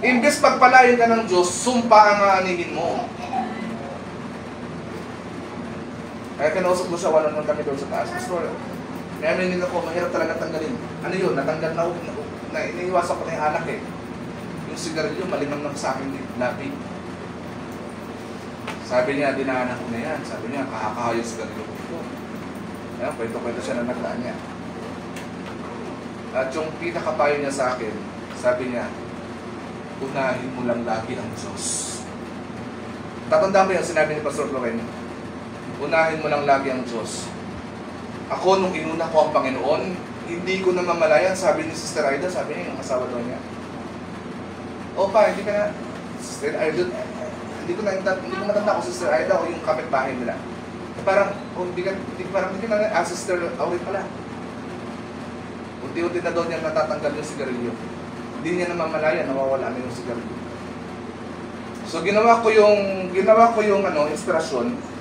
imbes pagpalain ka ng Diyos, sumpa ang aanihin mo. Kaya kinausap ko siya, wala nang kami doon sa taas. Pastor, may aminin ako, mahirap talaga tanggalin. Ano yun? Natanggal na iniiwasan ko na yung alak eh. Yung sigarilyo, malimang lang sa akin labi. Sabi niya, dinaanan ko na yan. Sabi niya, kahakaha yung sigarilyo ko. Ayan, kwento-kwento siya na nagdaan niya. At yung pinakapayo niya sa akin, sabi niya, unahin mo lang lagi ang Diyos. Tatandaan mo yung sinabi ni Pastor Loren, unahin mo lang lagi ang Diyos. Ako, nung inuna ko ang Panginoon, hindi ko namamalayan, sabi ni Sister Aida, sabi niya, yung asawa daw niya. Hindi ka na, Sister Aida, hindi ko matanda ko Sister Aida o yung kapitbahay nila. Parang, hindi ka na, Sister Aurit pala. Unti-unti na doon niya natatanggal yung sigarilyo. Hindi niya namamalayan, nawawala na yung sigarilyo. So, ginawa ko yung inspirasyon.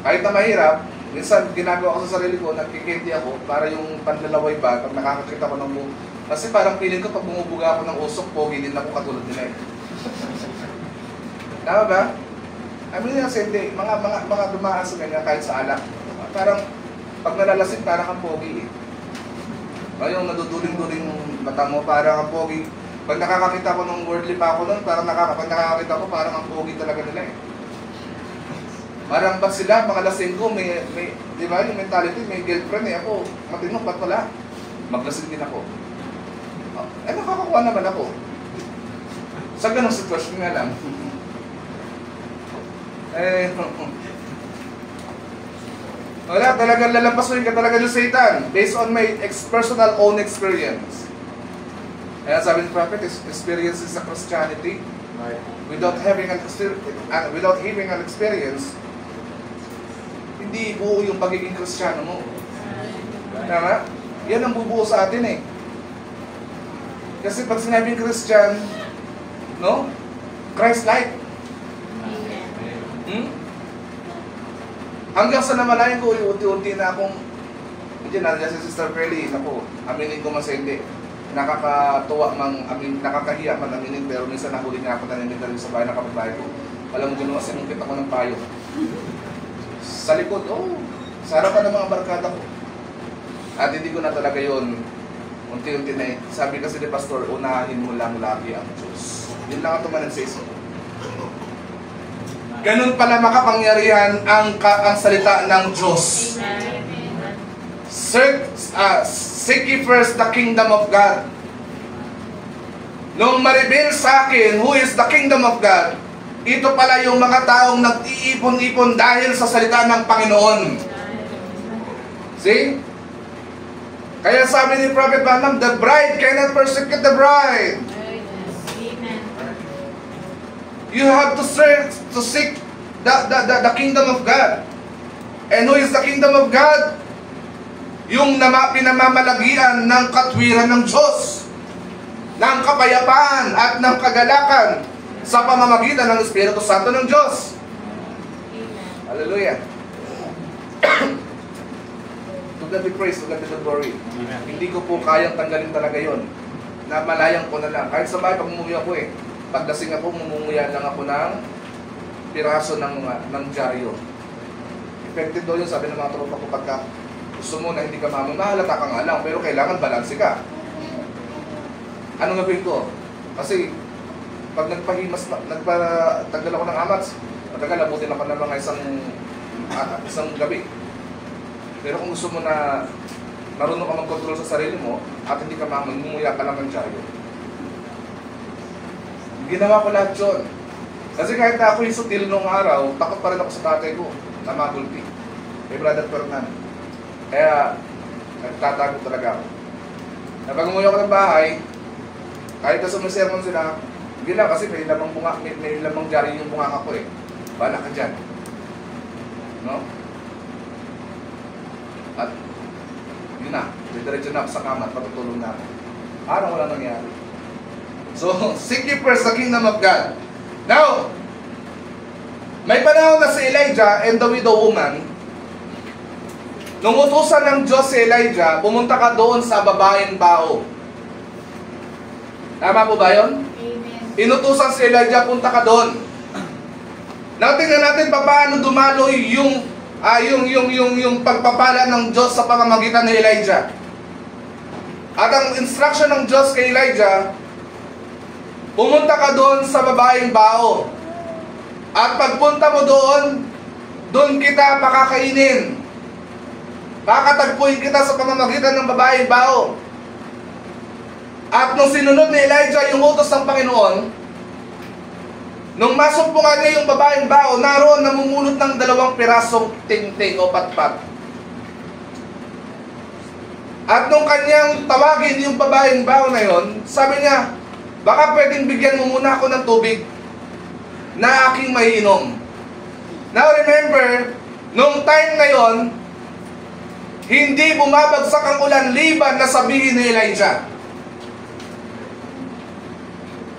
Kahit na mahirap, minsan ginagawa ko sa sarili ko, nagkikindi ako para yung panlalaway ba, pag nakakakita ko ng kasi parang feeling ko pag bumubuga ako ng usok, pogi din ako katulad nila eh. Tama ba? I mean, hindi, mga dumaan sa ganyan kahit sa alak. Parang pag nalalasin, parang kang pogi eh. Yung naduduling-duling mata mo, parang kang pogi. Pag nakakakita ko ng worldly pa ako nun, parang pag nakakakita ko, parang ang pogi talaga nila eh. Parang ba sila, mga lasinggo, di ba yung mentality, may girlfriend eh. Ako, matino, ba't wala? Maglasing din ako. Nakakakuha naman ako. Sa ganong sitwasyon nga lang. Wala, talagang lalampasin ka talaga ng Satan based on my personal own experience. Kaya sabi ng prophet, experience is a Christianity. Without having an experience, hindi buo yung pagiging Kristiyano mo. Tama? Yan ang bubuo sa atin eh. Kasi pag sinabing Christian, no? Christ-like. Hanggang sa namalayan ko, unti-unti na akong, hindi nandiyan si Sister Feli, naku, aminin ko mas hindi. Nakakatuwa nakakahiya man aminin, pero minsan nahuli niya ako naninig na rin sa bahay ng kapitbahay ko. Alam mo, ginawa sinungkit ako ng payo. Sa likod, sa harapan ng mga barkada ko. At hindi ko na talaga yun, unti-unti na sabi kasi ni Pastor, unahin mo lang lagi ang Diyos. Yun lang ang tumanan sa isip ko. Ganun pala makapangyarihan ang salita ng Diyos. Seek ye first the kingdom of God. Nung ma-reveal sa akin who is the kingdom of God, ito pala yung mga taong nag-iipon-ipon dahil sa salita ng Panginoon. See? Kaya sabi ni Prophet Branham, the bride cannot persecute the bride. You have to seek the kingdom of God. And who is the kingdom of God? Yung pinamamalagian ng katwiran ng Diyos, ng kapayapaan at ng kagalakan sa pamamagitan ng Espiritu Santo ng Diyos. Hallelujah. To God be praised, to God be the glory. Hindi ko po kayang tanggalin talaga yon. Namalayang ko na lang. Kahit sa bahay, pag umuwi ako pagdasing ako, mumumuyan lang ako ng piraso ng dyaryo. Effective daw yun, sabi ng mga tropa ko, pagka gusto mo na hindi ka mahalata ka nga lang, pero kailangan balanse ka. Anong gawin ko? Kasi, pag nagpatagal ako ng amats, matagal, abutin ako ng mga isang gabi. Pero kung gusto mo na marunong ka mag-control sa sarili mo, at hindi ka mamumuya ka lang ng dyaryo, ginawa ko lahat yun. Kasi kahit na ako yung sutil nung araw, takot pa rin ako sa tatay ko na magulpi. Kay Brother Fernan. Kaya, nagtatago talaga ako. Na pag umuwi ako ng bahay, kahit na sumisermon sila, hindi lang kasi may lamang dyaryo yung bunganga ko eh. Bala ka dyan. No? At, yun na. Diretso na ako sa kama at patutulong na ako. Parang wala nangyari. So, seek ye first the kingdom of God. Now, may panahon na si Elijah and the widow woman. Nung utusan ng Diyos si Elijah, pumunta ka doon sa babaeng bao. Tama po ba yun? Inutusan si Elijah, punta ka doon. Now, tingnan natin paano dumaloy yung pagpapala ng Diyos sa pamamagitan ni Elijah. At ang instruction ng Diyos kay Elijah, pumunta ka doon sa babaeng bao. At pagpunta mo doon kita pakakainin. Pakatagpuin kita sa pamamagitan ng babaeng bao. At nung sinunod ni Elijah yung utos ng Panginoon, nung masumpungan niya yung babaeng bao, naroon namumulot ng 2 pirasong tingting o patpat. At nung kanyang tawagin yung babaeng bao na yon, sabi niya, baka pwedeng bigyan mo muna ako ng tubig na aking maiinom. Now remember, nung time na yon, hindi bumabagsak ang ulan liban na sabihin ni Elijah.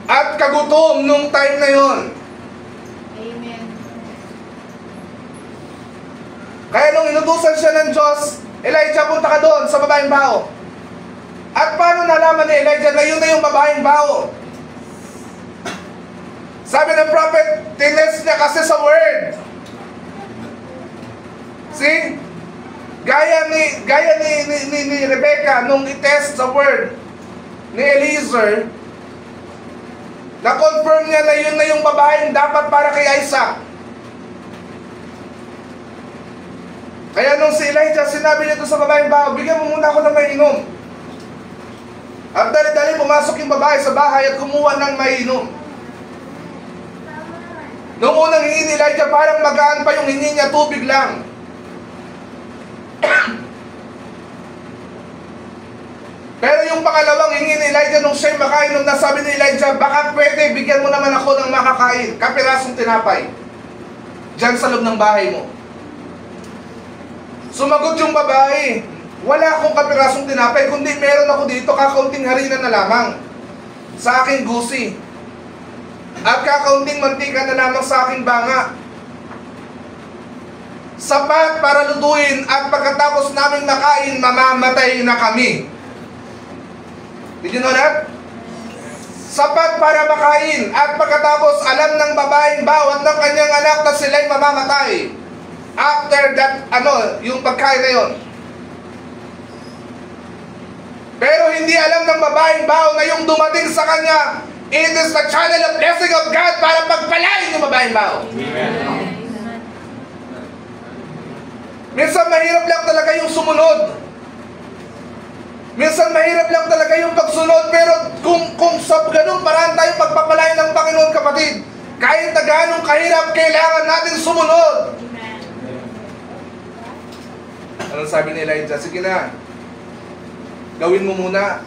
At kagutom nung time na yon. Amen. Kaya nung inutusan siya ng Diyos, Elijah, punta ka doon sa babaeng bao. At paano nalaman ni Elijah na yun na yung babaeng bao? Sabi ng prophet, tinest niya kasi sa word. See? Gaya ni Rebecca nung i-test sa word ni Eliezer, na-confirm niya na yun na yung babaeng dapat para kay Isaac. Kaya nung si Elijah, sinabi niya doon sa babaeng bao, bigyan mo muna ako ng mainom. At dali-dali pumasok yung babae sa bahay at kumuha ng mainom. Noong unang hingi ni Elijah, parang magaan pa yung hingi niya, tubig lang. Pero yung pangalawang hingi ni Elijah, nung siya'y makainom na, sabi ni Elijah, baka pwede, bigyan mo naman ako ng makakain, kapirasong tinapay, diyan sa loob ng bahay mo. Sumagot yung babae, wala akong kapirasong tinapay, kundi meron ako dito kakaunting harina na lamang sa aking gusi. At kakaunting mantika na lamang sa aking banga. Sapat para lutuin at pagkatapos namin makain, mamamatay na kami. Did you know that? Sapat para makain at pagkatapos alam ng babaeng bao at ng kanyang anak na sila'y mamamatay. After that, yung pagkain na yun. Pero hindi alam ng babaeng bao na yung dumating sa kanya, it is the channel of blessing of God para pagpalain yung babaeng bao. Minsan mahirap lang talaga yung sumunod. Minsan mahirap lang talaga yung pagsunod, pero kung sa ganung paraan tayo pagpapalain ng Panginoon, kapatid, kahit na ganong kahirap, kailangan natin sumunod. Anong sabi ni Elijah? Sige na, gawin mo muna.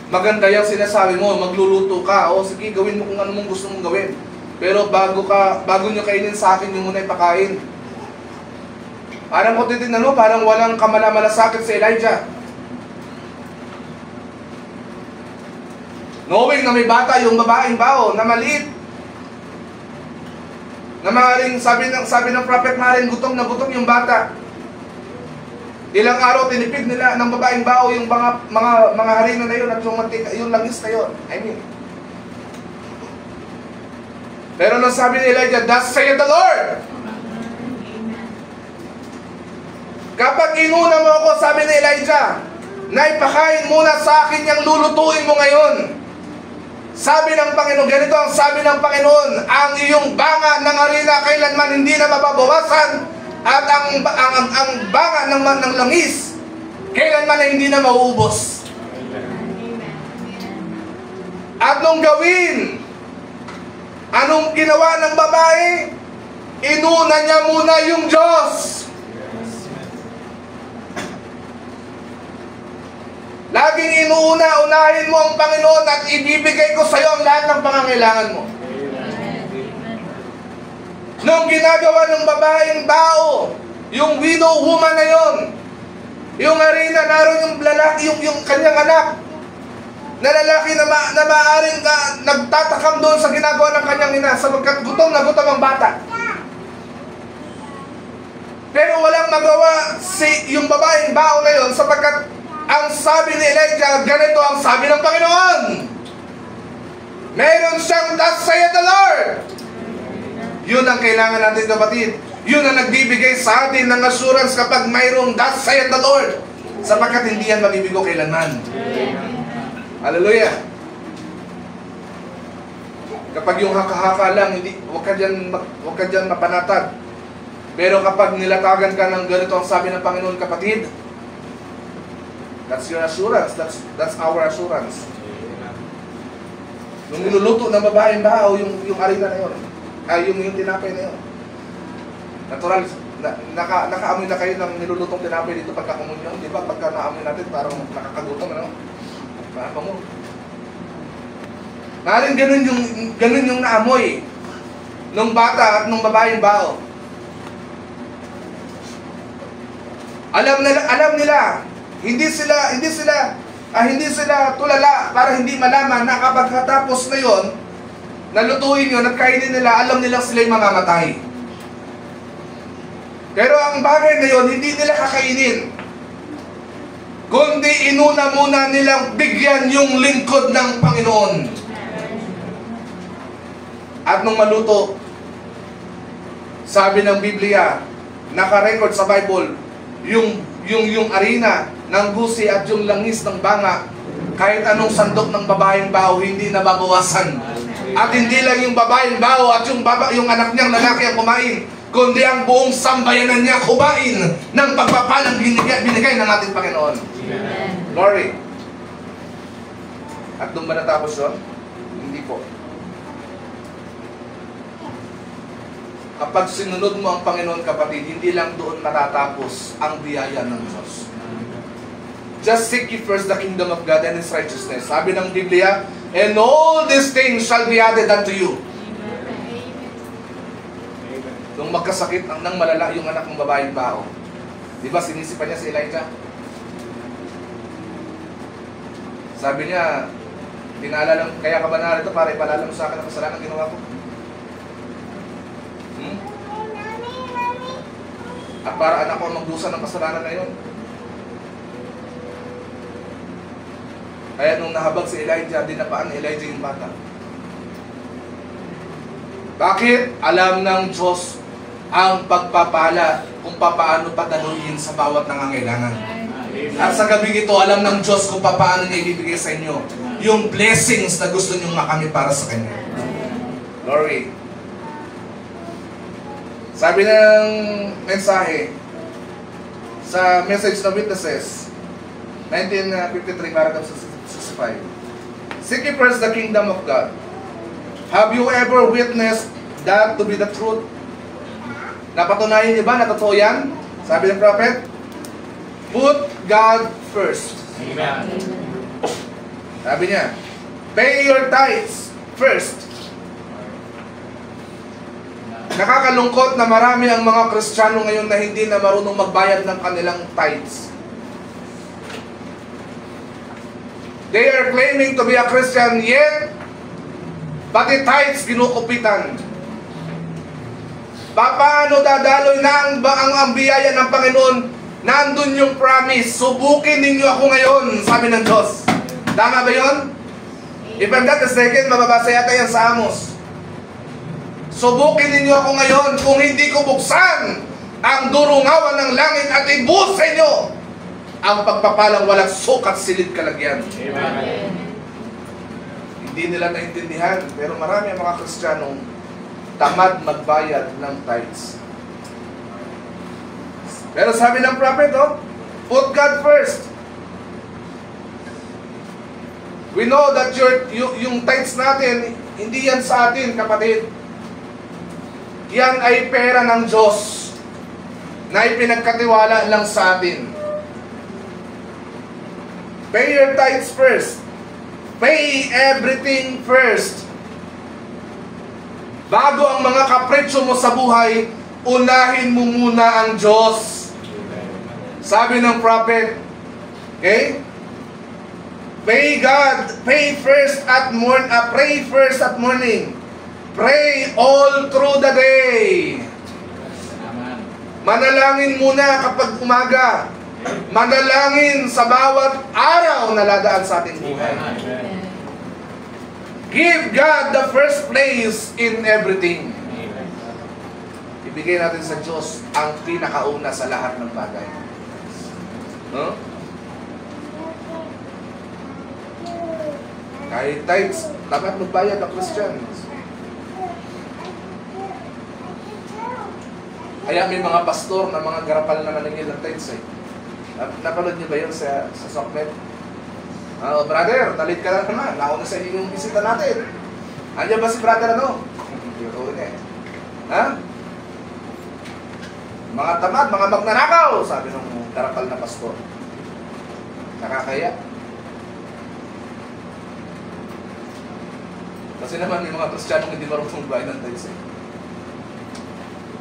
Maganda yung sinasabi mo, magluluto ka. O sige, gawin mo kung ano mong gusto mong gawin. Pero bago nyo kainin sa akin, yung muna ipakain. Parang ko din parang walang kamala-malasakit si Elijah. Knowing na may bata yung babaeng bao na maliit, na maaaring sabi ng prophet, maaaring gutom na gutom yung bata. Ilang araw tinipid nila ng babaeng bao yung mga harina na yun at yung mantika, yung langis na yun. Pero nang sabi ni Elijah, thus saith the Lord. Kapag inuna mo ako, sabi ni Elijah, na ipakain muna sa akin yung lulutuin mo ngayon. Sabi ng Panginoon, ganito ang sabi ng Panginoon, ang iyong banga ng harina kailanman hindi na mababawasan, at ang banga ng langis kailanman na hindi na mauubos. At nung gawin, anong ginawa ng babae? Inuna niya muna yung Diyos. Laging unahin mo ang Panginoon at ibibigay ko sa iyo ang lahat ng pangangailangan mo. Nung ginagawa ng babaeng bao, yung widow woman na yon, yung harina, naroon yung lalaki, yung kanyang anak, na lalaki na maaaring nagtatakam doon sa ginagawa ng kanyang ina, sapagkat gutom na gutom ang bata. Pero walang magawa yung babaeng bao na yon, sapagkat ang sabi ni Elijah, ganito ang sabi ng Panginoon. Meron siyang thus saith the Lord. Yun ang kailangan natin, kapatid. Yun ang nagbibigay sa atin ng assurance kapag mayroong thus saith the Lord. Sapagkat hindi yan mabibigo kailanman. Hallelujah. Kapag yung haka-haka lang, huwag ka dyan mapanatag. Pero kapag nilatagan ka ng ganito ang sabi ng Panginoon, kapatid, that's your assurance. That's our assurance. Nung niluluto ng babaeng bao, yung harina na yun, yung tinapay na yun. Natural, nakaamoy na kayo ng nilulutong tinapay dito pagka komunyon. Di ba? Pagka naamoy natin, parang nakakagutom, Paano mo? Maaaring ganun yung naamoy nung bata at nung babaeng bao. Alam nila, hindi sila tulala para hindi malaman na kapag katapos na yon, nalutuin yun at kainin nila, alam nilang sila'y mamamatay. Pero ang bagay na yon, hindi nila kakainin, kundi inuna muna nilang bigyan yung lingkod ng Panginoon. At nung maluto, sabi ng Biblia, naka-record sa Bible, yung arena ng gusi at yung langis ng banga, kahit anong sandok ng babaeng bao, hindi nababawasan. At hindi lang yung babaeng bao at yung anak niyang lalaki ang kumain, kundi ang buong sambayanan niya kumain ng pagpapalang binigay ng ating Panginoon. Amen. Glory. At doon ba natapos yun? Hindi po. Kapag sinunod mo ang Panginoon, kapatid, hindi lang doon matatapos ang biyaya ng Diyos. Just seek ye first the kingdom of God and His righteousness. Sabi ng Biblia, and all these things shall be added unto you. Nung magkasakit nang malala yung anak ng babaeng bao, di ba sinisipan niya si Elijah? Sabi niya, pinaalala, kaya ka ba narito para ipalala mo sa akin ang kasalanan ginawa ko? At para anak ko magdusa ng kasalanan na yun. Kaya nung nahabag si Elijah, dinapaan ni Elijah yung bata. Bakit? Alam ng Diyos ang pagpapala kung paano padaluhin sa bawat nangangailangan. At sa gabing ito, alam ng Diyos kung paano niya ibibigay sa inyo yung blessings na gusto niyong makamit para sa Kanya. Glory. Sabi ng mensahe sa Message of Witnesses, 1953, paragraph 65. Seek ye first the kingdom of God. Have you ever witnessed that to be the truth? Napatunayan niyo ba na totoo yan? Sabi ng prophet, put God first. Amen. Sabi niya, pay your tithes first. Nakakalungkot na marami ang mga Kristiyano ngayon na hindi na marunong magbayad ng kanilang tithes. They are claiming to be a Christian yet, pati tithes ginukupitan. Paano dadaloy na ang biyaya ng Panginoon? Nandun yung promise, subukin ninyo ako ngayon, sabi ng Diyos. Tama ba yun? If I'm not mistaken, mababasa yata yan sa Amos. Subukin ninyo ako ngayon kung hindi ko buksan ang durungawan ng langit at ibuhos sa inyo ang pagpapalang walang sukat silid kalagyan. Amen. Hindi nila naintindihan, pero marami ang mga Kristiyanong tamad magbayad ng tithes. Pero sabi ng prophet, put God first. We know that yung tithes natin, hindi yan sa atin, kapatid. Yan ay pera ng Diyos na ipinagkatiwala lang sa atin. Pay your tithes first. Pay everything first. Bago ang mga kapritsyo mo sa buhay, unahin mo muna ang Diyos. Sabi ng prophet, okay? Pay God, pray first at morning. Pray all through the day. Manalangin muna kapag umaga. Manalangin sa bawat araw na ladaan sa ating buhay. Give God the first place in everything. Ibigay natin sa Diyos ang pinakauna sa lahat ng bagay. No? Kahit tithes, dapat magbayad ang Christians. Kaya may mga pastor na mga garapal na naningil ng tithes eh. Napanood niyo ba yun sa Soknet? Brother, talit ka lang naman. Nauna sa inyo yung bisita natin. Andiyan ba si brother ano? Tutuin eh. Ha? Mga tamad, mga magnanakaw, sabi ng garapal na pastor. Nakakaya. Kasi naman may mga Kristiyanong hindi marunong magbayad ng tithes eh.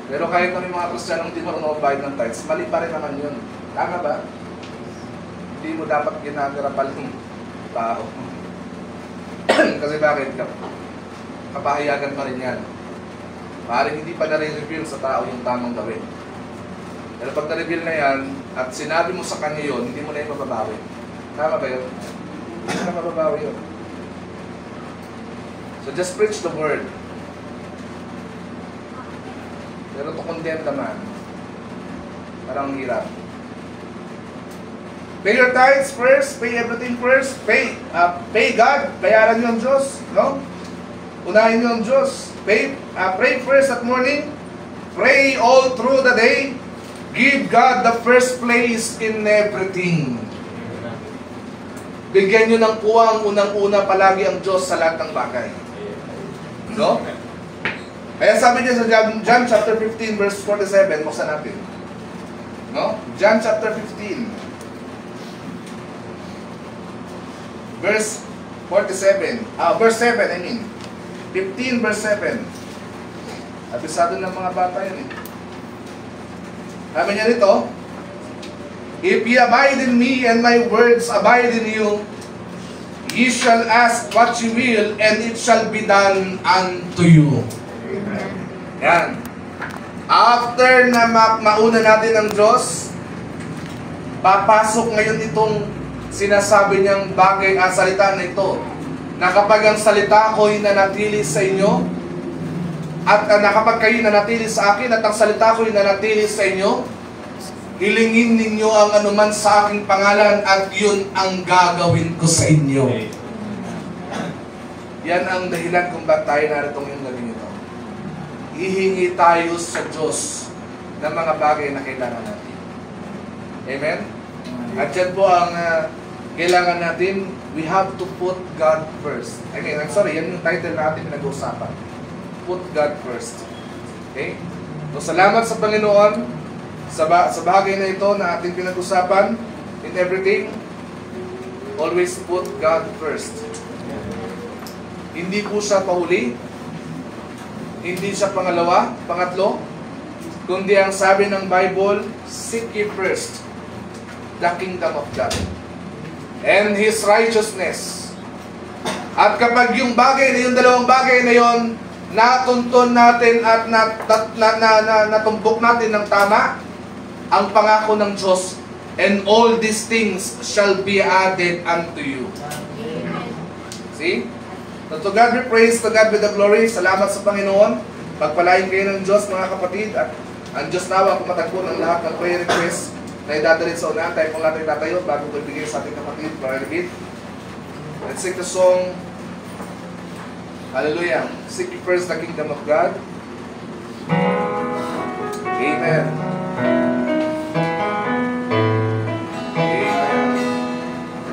Pero kahit na may mga Kristiyanong hindi marunong magbayad ng tithes, mali pa rin naman yun. Tama ba? Hindi mo dapat ginagarapal ng tao. Kasi bakit? Kapahayagan pa rin yan. Maaaring hindi pa na-reveal sa tao yung tamang gawin. Pero pag na-reveal na yan, at sinabi mo sa kanya yun, hindi mo na yung mababawi. Tama ba yun? Hindi mo na mababawi yun. So just preach the word. Pero to condemn naman, parang hirap. Pay your tithes first, pay everything first, pay God, bayaran niyo ang Diyos, no? Unahin niyo ang Diyos. Pray first at morning, Pray all through the day. Give God the first place in everything. Bigyan nyo ng puwang unang-una palagi ang Diyos sa lahat ng bagay. No? Kaya sabi niya sa John chapter 15 verse 47, buksan natin. No? John chapter 15 verse 47. Verse 7, I mean. 15 verse 7. Abisado ng mga bata yun eh. Sabi niya rito, if ye abide in me and my words abide in you, ye shall ask what ye will, and it shall be done unto you. Yan. After na mauna natin ang Diyos, papasok ngayon itong sinasabi niyang bagay, salita na ito, na kapag ang salita ko'y nanatili sa inyo, at kapag kayo nanatili sa akin, at ang salita ko'y nanatili sa inyo, hilingin ninyo ang anuman sa aking pangalan, at yun ang gagawin ko sa inyo. Yan ang dahilan kung bakit tayo narito ngayong gabi nito. Hihingi tayo sa Diyos ng mga bagay na kailangan natin. Amen? At yan po ang kailangan natin. We have to put God first. I'm sorry, yan yung title natin pinag-uusapan. Put God first. Okay? So, salamat sa Panginoon sa bagay na ito na ating pinag-usapan. In everything, always put God first. Hindi po siya pahuli, hindi siya pangatlo, kundi ang sabi ng Bible, seek ye first the kingdom of God and His righteousness. At kapag yung bagay na yung dalawang bagay na yon natuntun natin at natumbok natin ng tama, ang pangako ng Diyos, and all these things shall be added unto you. See? So to God be praise, to God be the glory. Salamat sa Panginoon. Pagpalain kayo ng Diyos, mga kapatid, at ang Diyos nawa ang pumatagpo ng lahat ng prayer request na idadalhin sa unahan. Tayo pong natin tatayo bago ko ibigay sa ating kapatid. Prayer repeat. Let's sing the song. Hallelujah. Seek ye first the kingdom of God. Amen. Amen.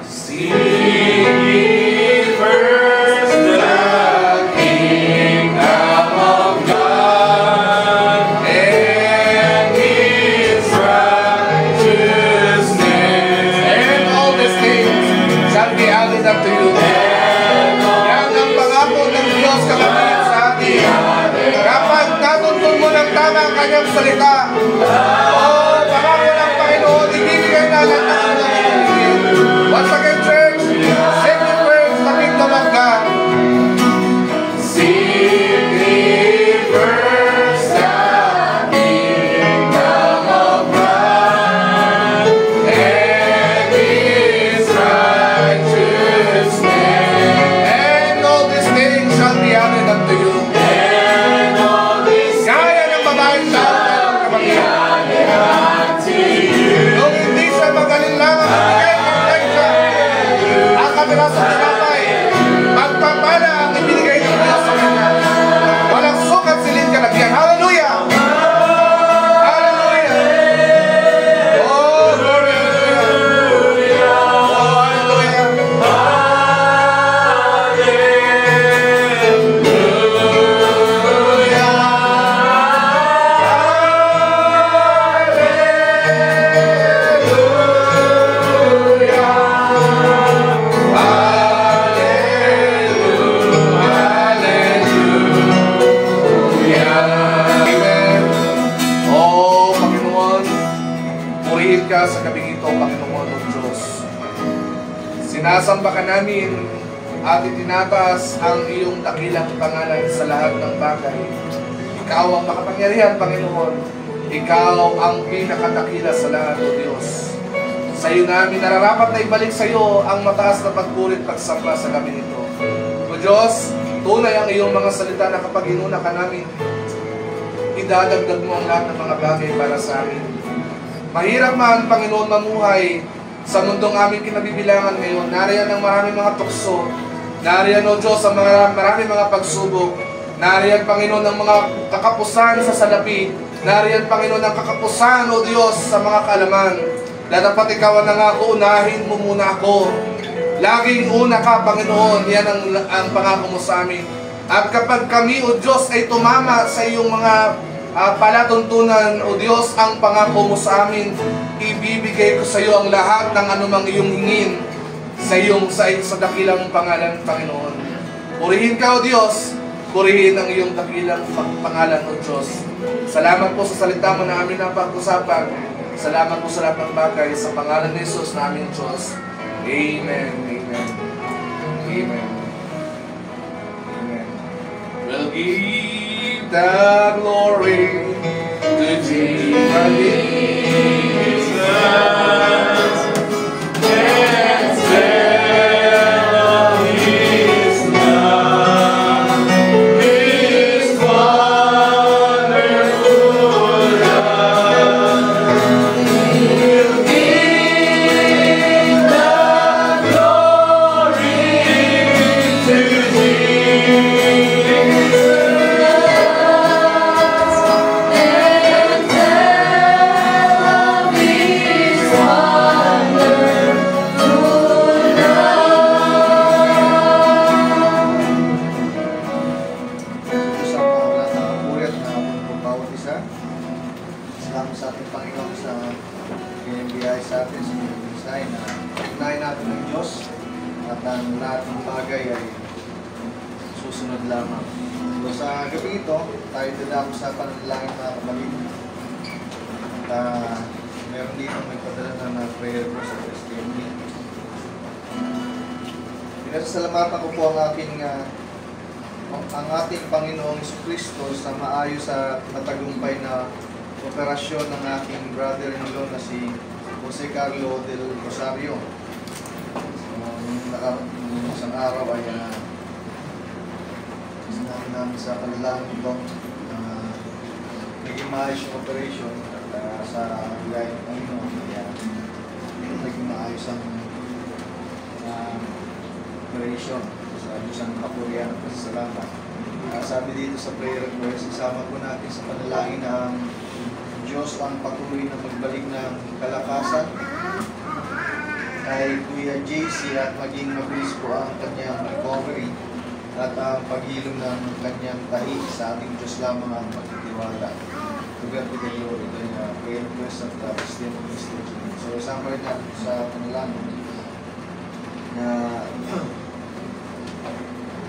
Seek ye first the kingdom of God and His righteousness, and all these things shall be added unto you. Kapatid sa atin, kapag natuntun mo ng tama ang kanyang salita, pangako ng Panginoon, ibibigay na lang ang ibibigay. Once again, church, seek ye first the kingdom of God. Seek ye first the kingdom of God and His righteousness, and all these things shall be added unto you. Kaya ng babaeng tao ng kapatid. Nung hindi siya magaling lamang magbigay ng leksya, ang kapirasong tinapay, magpapala ang ibinigay ng Diyos sa kanya. Walang sukat silid kalagyan. Hallelujah! Hallelujah! Oh, glory! Oh, hallelujah! Ka sa gabing ito, Panginoon ng Diyos. Sinasamba ka namin at itinataas ang iyong dakilang pangalan sa lahat ng bagay. Ikaw ang makapangyarihan, Panginoon. Ikaw ang pinakadakila sa lahat, O Diyos. Sa iyo namin nararapat na ibalik sa iyo ang mataas na pagpurit pagsamba sa gabing ito. O Diyos, tunay ang iyong mga salita na kapag inuna ka namin, idadagdag mo ang lahat ng mga bagay para sa amin. Mahirap man, Panginoon, mamuhay sa mundong aming kinabibilangan ngayon. Nariyan ang maraming mga tukso. Nariyan, O Diyos, ang maraming mga pagsubok. Nariyan, Panginoon, ang mga kakapusan sa salapi. Nariyan, Panginoon, ang kakapusan, O Diyos, sa mga kaalaman. Na dapat ikaw ang nangako, unahin mo muna ako. Laging una ka, Panginoon, yan ang pangako mo sa amin. At kapag kami, O Diyos, ay tumama sa iyong mga palatuntunan, O Diyos, ang pangako mo sa amin, ibibigay ko sa iyo ang lahat ng anumang iyong hingin sa dakilang pangalan, Panginoon. Purihin ka, O Diyos. Purihin ang iyong dakilang pangalan, O Diyos. Salamat po sa salita mo na amin na pag-usapan. Salamat po sa lahat ng bagay. Sa pangalan ni Jesus na aming Diyos. Amen. Amen. Amen. Amen. We'll give the glory to Jesus. And tell of His love, His wonderful love. We'll give the glory to Jesus. And tell of His wonderful love. Sa mga lahat ng puri at ng bawat isa. Salamat sa ating Panginoon sa pinibigay sa atin sa mga mensahe na unahin natin ng Diyos at ang lahat ng bagay ay susunod lamang. So sa gabi ito, tayo dadako sa panalangin mga kapatid. At meron dito may padala na prayer ko sa testimony. Pinasasalamatan ko po ang ating Panginoong Jesucristo sa maayos at matagumpay na operasyon ng aking brother-in-law na si Jose Carlo del Rosario. Nung isang araw ay sinabi namin sa panalangin ito naging maayos yung operation at sa bigay ng Panginoon kaya naging maayos ang operation sa Diyos ang kapurihan at pasasalamat. Sabi dito sa prayer request, isama po natin sa panalangin na ang Diyos ang patuloy na magbalik ng kalakasan kay Kuya JC at maging mabilis po ang kanyang recovery at ang paghilom ng kanyang tahi sa ating Diyos lamang ang pagtitiwala. Tugat ko kayo ito niya, prayer request at testimony. So isama rin natin sa panalangin na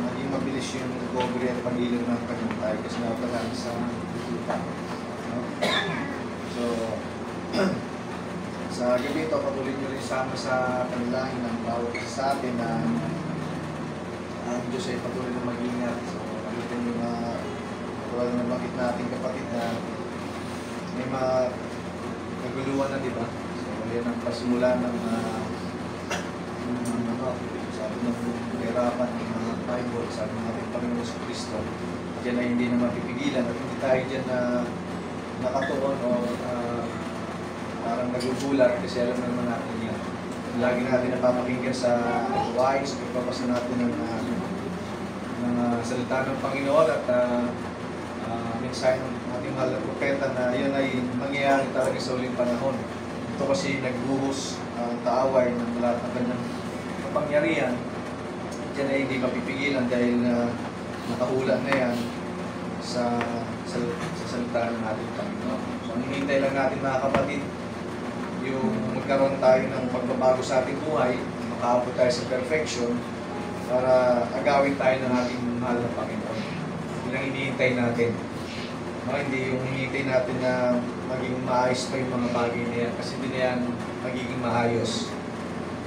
maging mabilis yung recovery at paghilom ng kanyang tahi kasi napalaan sa So, sa gabi ito, patuloy nyo rin sama sa panalangin ng bawat isa sa atin na ang Diyos ay patuloy na mag-ingat. So, nalutin yung tulad na bakit natin kapatid na may mga naguluhan na, di ba? So, yan ang pasimula ng sabi ng kahirapan ng mga Bible, sabi ng ating Panginoon sa Kristo. Diyan ay hindi na mapipigilan at hindi tayo dyan na nakatuon o parang nagugulat kasi alam naman natin yan. Lagi natin napapakinggan sa wise, pagpapasa natin ng salita ng Panginoon at mensahe ng ating mahal na propeta na yan ay mangyayari talaga sa uling panahon. Ito kasi nagbuhos ang kaaway ng lahat ng kanyang kapangyarihan. Diyan ay hindi mapipigilan dahil nakahula na yan sa salita ng ating Panginoon. So, ang hinihintay lang natin mga kapatid, yung magkaroon tayo ng pagbabago sa ating buhay, makaabot tayo sa perfection para agawin tayo ng ating mahal na Panginoon. Yun ang hinihintay natin. No, hindi yung hinihintay natin na maging maayos pa yung mga bagay na yan kasi hindi na yan magiging maayos.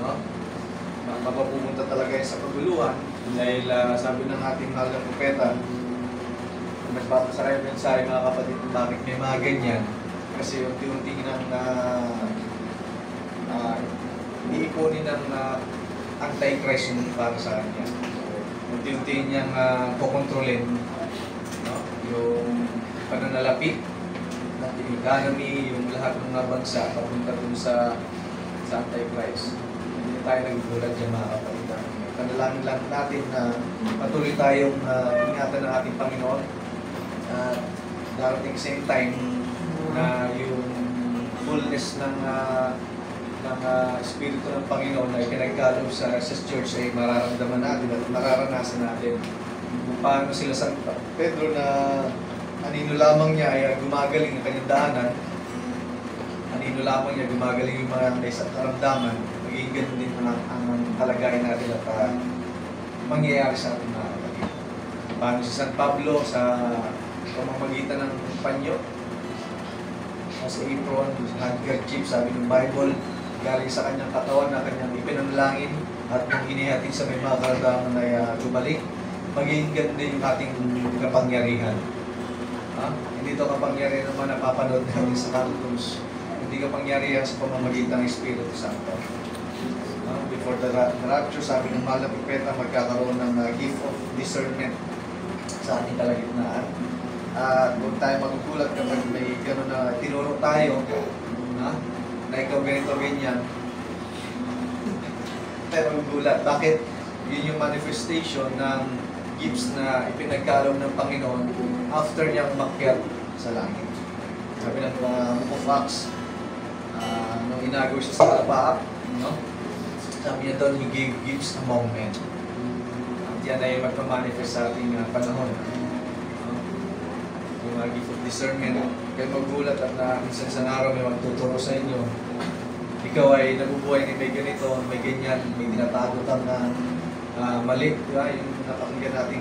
No? Mapapumunta talaga yan sa paguluhan dahil sabi ng ating mahal na propeta, nagpapasa kayo mensahe mga kapatid kung bakit may mga ganyan kasi unti-unti nang iikunin ng anti-Christ para sa kanya. Unti-unti niyang kukontrolin yung pananalapi at yung economy, yung lahat ng mga bansa papunta dun sa anti-Christ. Hindi tayo nagugulat dyan mga kapatid. Panalangin lang natin na patuloy tayong ingatan ng ating Panginoon. Darating same time, na yung fullness ng Espiritu ng Panginoon na ikinagkaloob sa church ay mararamdaman natin at mararanasan natin. Kung paano sila San Pedro na anino lamang niya ay gumagaling ang kanyang daanan, anino lamang niya gumagaling yung mga may karamdaman, magiging ganun din ang kalagayan natin at mangyayari sa ating mga kapatid. Paano si San Pablo sa pamamagitan ng panyo, sa apron, handkerchief, sabi ng Bible, galing sa kanyang katawan na kanyang ipinanalangin at nung inihatid sa may mga karamdaman ay lumalik, magiging ganun din yung ating kapangyarihan. Hindi ito kapangyarihan naman na papanood natin sa cartoons. Hindi kapangyarihan sa pamamagitan ng Espiritu Santo. Before the rapture, sabi ng mahal na propeta, magkakaroon ng gift of discernment sa ating kalagitnaan. Huwag tayo magugulat kapag may gano'n na tinuro tayo, na ikaw ganito ganyan. Tayo magugulat. Bakit? Yun yung manifestation ng gifts na ipinagkaloob ng Panginoon after niyang umakyat sa langit. Sabi ng Book of Acts, nung inagaw siya sa Kalapaa, sabi niya doon, He gave gifts among men. At yan ay magpamanifest sa ating panahon. Yung gift of discernment. Kaya magulat at na minsan sa araw may magtuturo sa inyo. Ikaw ay nabubuhay ni may ganito, may ganyan, may tinatago na mali. Diba? Yung napakinggan natin,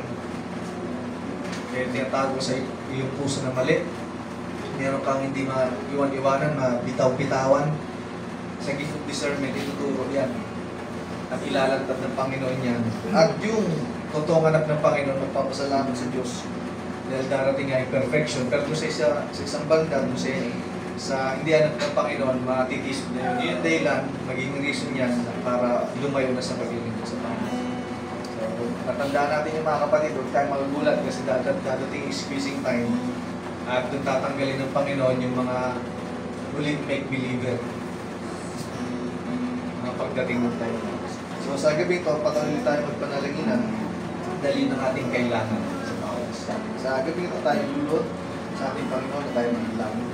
may tinatago sa iyong puso na mali. Meron kang hindi maiwan-iwanan, mabitaw-bitawan. Sa gift of discernment, ituturo yan. At ilalantad ng Panginoon yan. At yung totoong anak ng Panginoon, magpapasalamat sa Diyos. Dahil darating ay perfection. Pero kung sa isang banda, kung sa hindi anak ng Panginoon, matitis na yun. Yung dahilan, magiging reason yan para lumayo na sa pagiging sa Panginoon. So, natandaan natin yung mga kapatid, huwag tayong magugulat kasi dadating yung squeezing time. At doon tatanggalin ng Panginoon yung mga huling make-believer. Mga pagdating ng time. So sa gabi ito, patuloy tayo magpanalanginan dali ng ating kailangan sa bawat isa. Sa gabi ito tayo lulod sa ating Panginoon na tayo manalangin.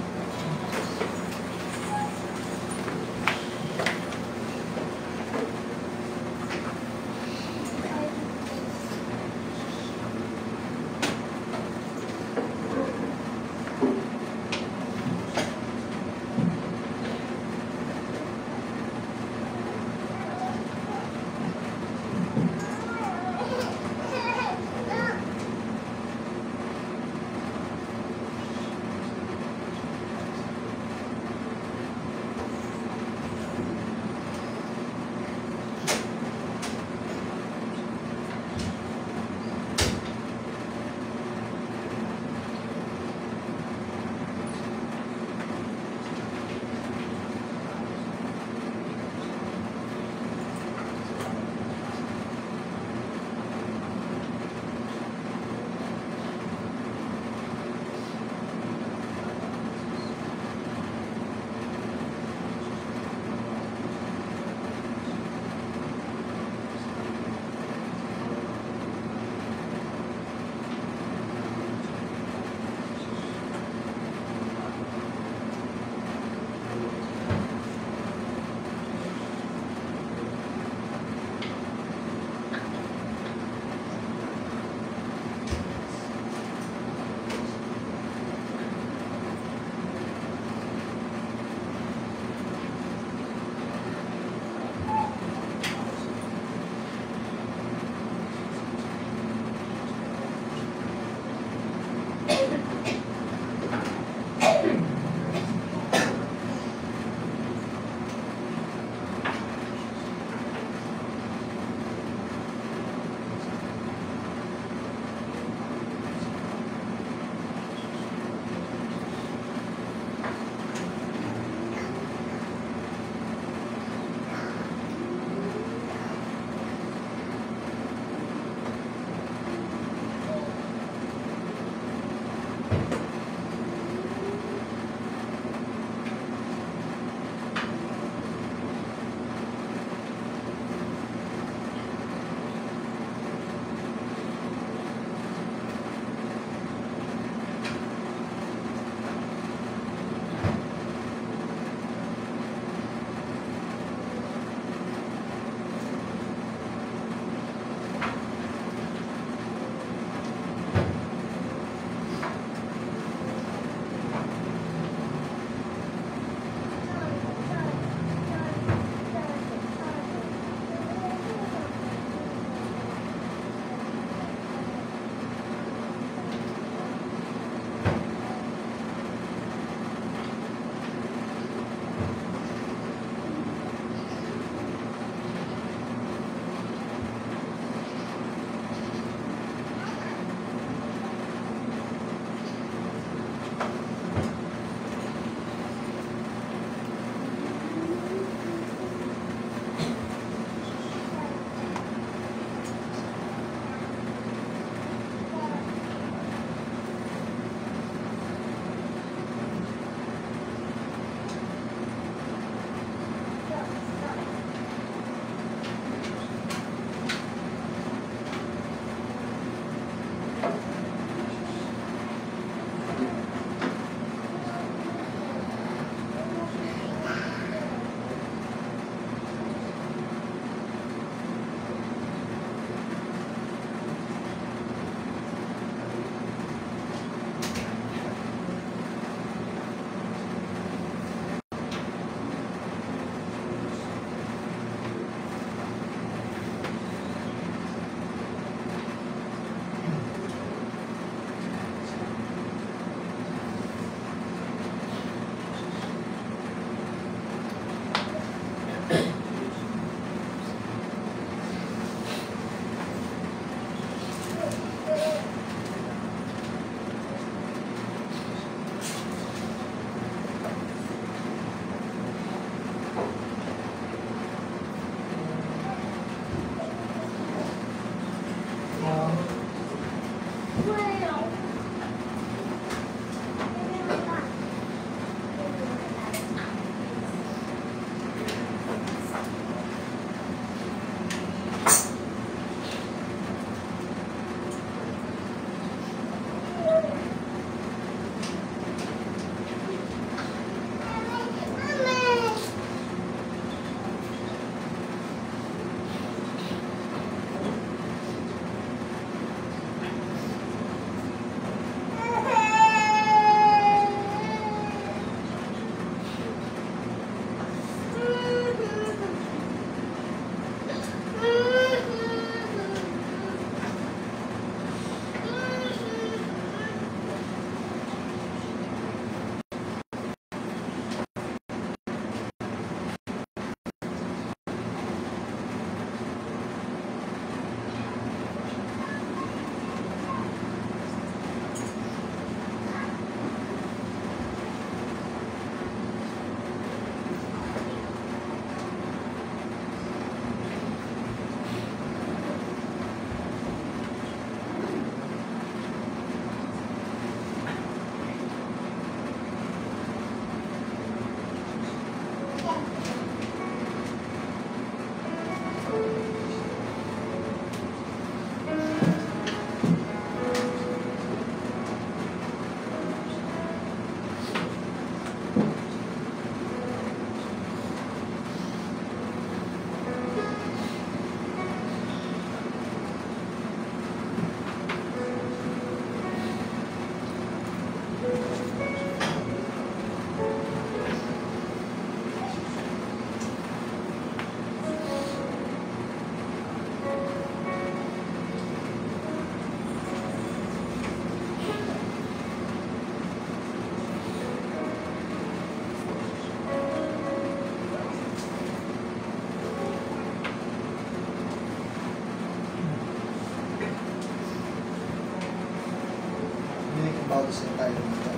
bawat isa tayo dito.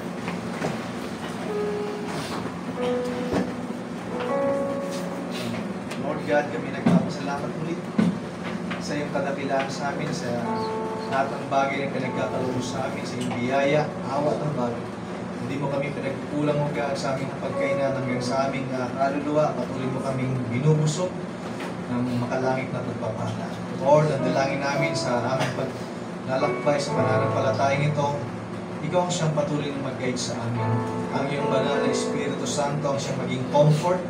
Lord God, kami nagpapasalamat ulit sa iyong kadakilaan sa amin, sa lahat ng bagay na pinagkakaroon sa amin, sa iyong biyaya, awa ng bagay. Hindi mo kami pinagkukulang mo ka sa aming pagkainan hanggang sa aming kaluluwa. Patuloy mo kaming binubusog ng makalangit na pagpapala. Lord, ang dalangin namin sa aming paglalakbay sa pananampalatayang ito, ikaw ang siyang patuloy na mag-guide sa amin. Ang iyong banal na Espiritu Santo ang siyang maging comfort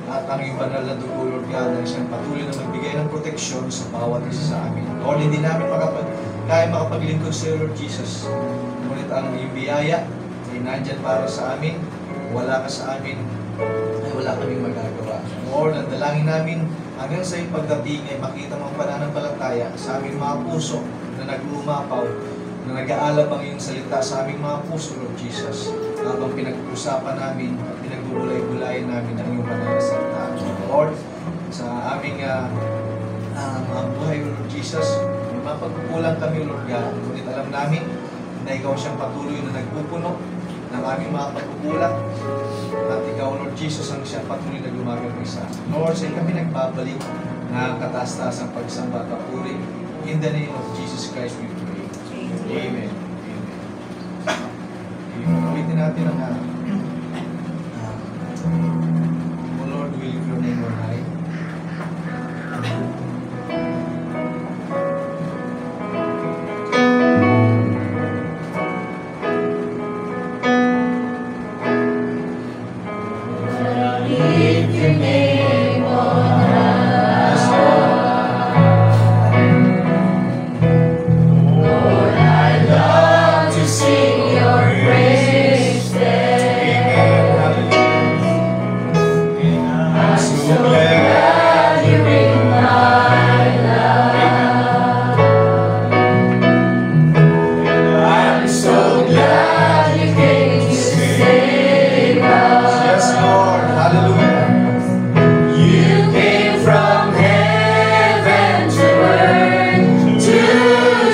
at ang iyong banal na dugo, Lord God, ang siyang patuloy na magbigay ng proteksyon sa bawat isa sa amin. Lord, hindi namin kaya makapaglingkod sa iyo, Lord Jesus. Ngunit ang iyong biyaya ay nandyan para sa amin. Wala ka sa amin, ay wala kaming magagawa. Lord, ang dalangin namin hanggang sa iyong pagdating ay makita mo ang pananampalataya sa aming mga puso na nag-uumapaw, na nag-aalab ang iyong salita sa aming mga puso, Lord Jesus, habang pinag-uusapan namin at pinagbubulay-bulayan namin ang iyong banal na salita. Lord, sa aming mga buhay, Lord Jesus, may mga pagkukulang kami, Lord God, ngunit alam namin na ikaw siyang patuloy na nagpupuno ng aming mga pagkukulang, at ikaw, Lord Jesus, ang siyang patuloy na gumagabay sa amin. Lord, sa ikaw kami nagbabalik na kataas-taas ang pagsamba at papuri. In the name of Jesus Christ we pray. Amen. Amen. Ulitin natin ang O Lord, we lift your name on high. Lift your name on Lord, I love to sing your praise there. I'm so glad you're in my life. I'm so glad you came to save us. Yes, Lord. Hallelujah. You came from heaven to earth to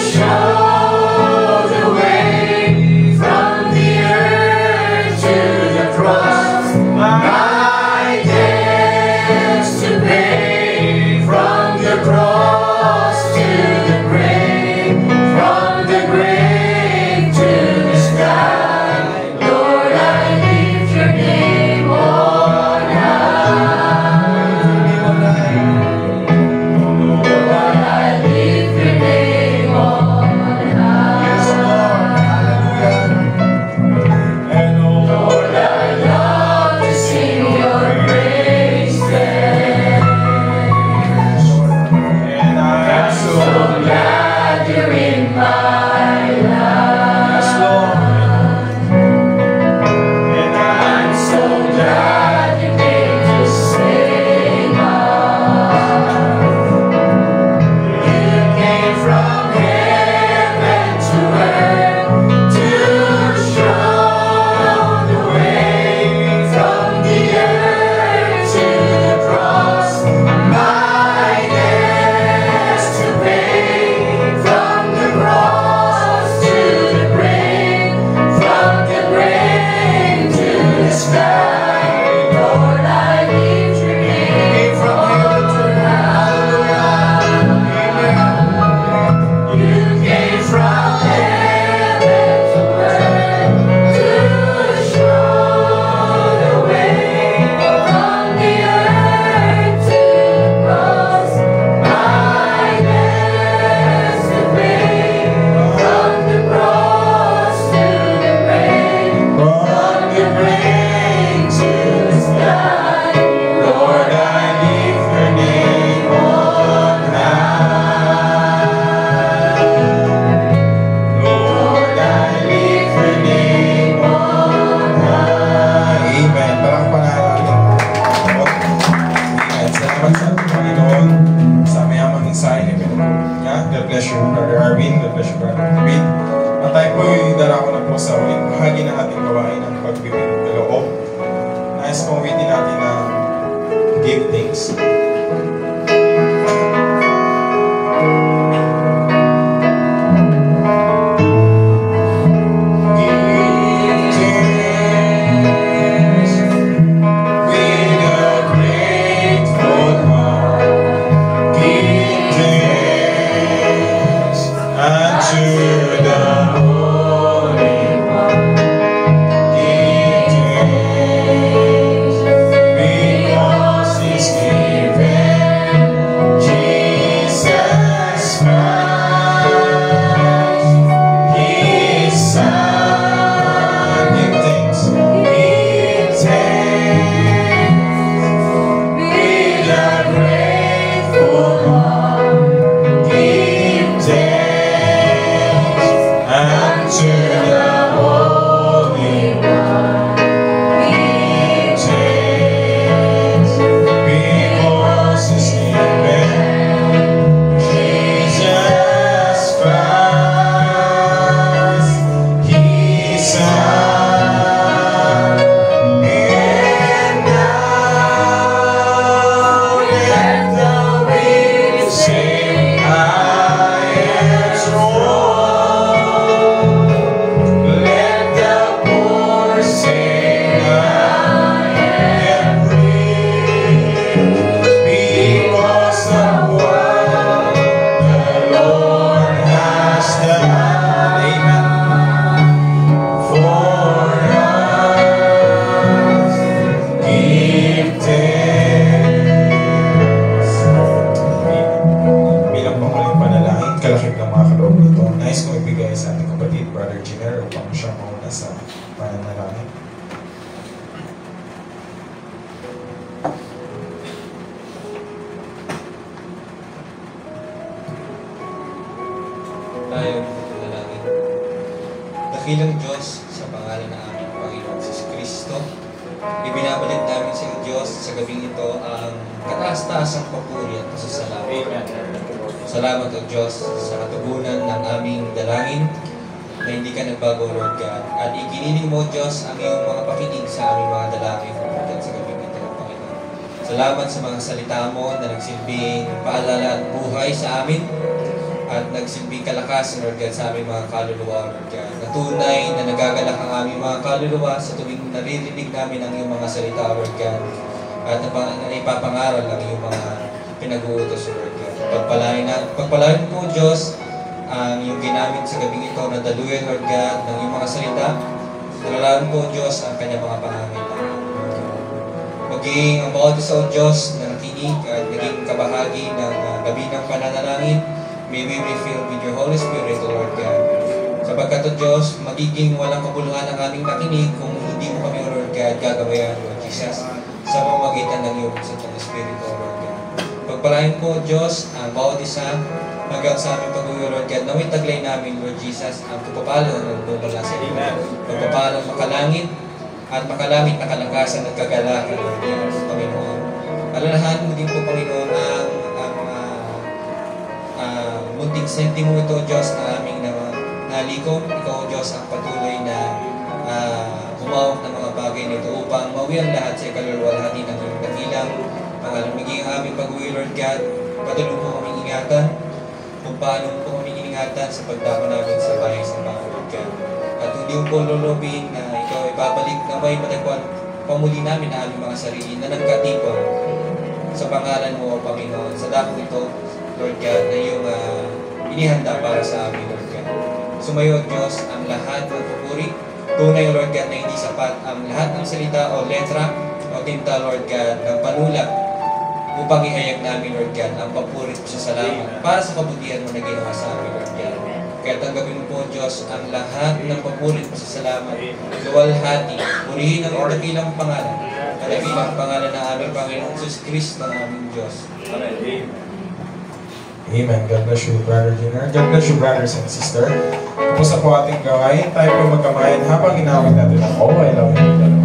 show the way, from the earth to the cross, my debts to pay, from the cross to the grave, from the grave to the sky. Lord, I lift your name on Lord, I lift your name on Yes, Lord. Hallelujah. And Lord, I love to sing your praise there. and I'm So so glad you're in my Yes, life. Lord. and I'm so glad you came to save us. You came from heaven to earth to show the way, from the earth to the cross, my debts to pay, from the cross to the grave, from the grave to the sky. Lord, I lift your name From heaven to earth. Hallelujah. You came from heaven to earth to show the way, from the earth to the cross, my debts to pay, from the cross to the grave, from the grave to the sky. Lord, I lift your name on high. Lord, I lift your name on high. Amen. Palakpakan natin. Amen. Salamat sa ating Panginoon sa mayamang mensahe ni Pinagod niya. God bless you, Brother Arvin. God bless you, Brother David. At tayo po'y darako na po sa ulit bahagi ng ating gawain ng pagbibigay ng loob. Nais kong ulitin natin na give thanks. Give Jenner upang siya mauna sa pananalangin. Tayo manalangin. Dakilang Diyos, sa pangalan ng aming Panginoon Jesus Kristo, ibinabalik namin sa iyo, Diyos, sa gabing ito ang kataas-taasang papuri at pasasalamat. Salamat, O Diyos, sa katugunan ng aming dalangin na hindi ka nagbago, Lord God. At ikiniling mo, Diyos, ang iyong mga pakinig sa aming mga dalangin at sa gabing ito, Panginoon. Salamat sa mga salita mo na nagsilbing paalala at buhay sa amin at nagsilbing kalakasan, Lord God, sa aming mga kaluluwa, Lord God. Na tunay na nagagalak ang aming mga kaluluwa sa tuwing naririnig namin ang iyong mga salita, Lord God. At na ipapangaral ang iyong mga pinag-uutos, Lord God. Pagpalain po, Diyos, ang iyong ginamit sa gabing ito na daluyan, Lord God, ng iyong mga salita. Nalalaan po, Diyos, ang kanyang mga pangangailangan. Maging ang bawat isa, O Diyos, na nakinig at naging kabahagi ng gabi ng pananalangin, may we be filled with your Holy Spirit, O Lord God. Sapagkat, O Diyos, magiging walang kabuluhan ang aming nakinig kung hindi mo kami, O Lord God, gagabayan, Lord Jesus, sa pamamagitan ng iyong Santong Espiritu, O Lord God. Pagpalain po, Diyos, ang bawat isa hanggang sa aming pag-uwi, Lord God. Naway taglay namin, Lord Jesus, ang pagpapalo ng bumala sa iyo. Pagpapalo makalangit at makalangit na kalakasan at kagalakan, Lord God, Panginoon. Alalahan mo din po, Panginoon, ang munting sentimo ito, Diyos, na aming nalikom. Ikaw, Diyos, ang patuloy na humawak ng mga bagay nito upang mawi ang lahat sa ikalulwalhati ng iyong dakilang maging ang aming pag-uwi, Lord God. Patuloy po kaming ingatan kung paano po kaming ingatan sa pagdako namin sa bahay sa mga, Lord God. At hindi mo po lulubin na ikaw ibabalik na may matagpuan pamuli namin na aming mga sarili na nagkatipon sa pangalan mo, Panginoon, sa dako ito, Lord God, na iyong inihanda para sa amin, Lord God. Sumayo, Diyos, ang lahat ng pupuri. Tunay, Lord God, na hindi sapat ang lahat ng salita o letra o tinta, Lord God, ng panulat upang ihayag namin, Lord God, ang papurit sa salamat para sa kabutihan mo na ginawa sa amin, Lord God. Kaya tanggapin mo po, Diyos, ang lahat ng papurit sa salamat, luwalhati, purihin ang iyong dakilang pangalan, at dakilang pangalan ng aming Panginoon Jesus Kristo, ng aming Diyos. Amen. Amen. God bless you, Brother Jenner. God bless you, brothers and sister. Tapos na po ating gawain. Tayo po magkamayan habang inawit natin ang Oh, I Love You.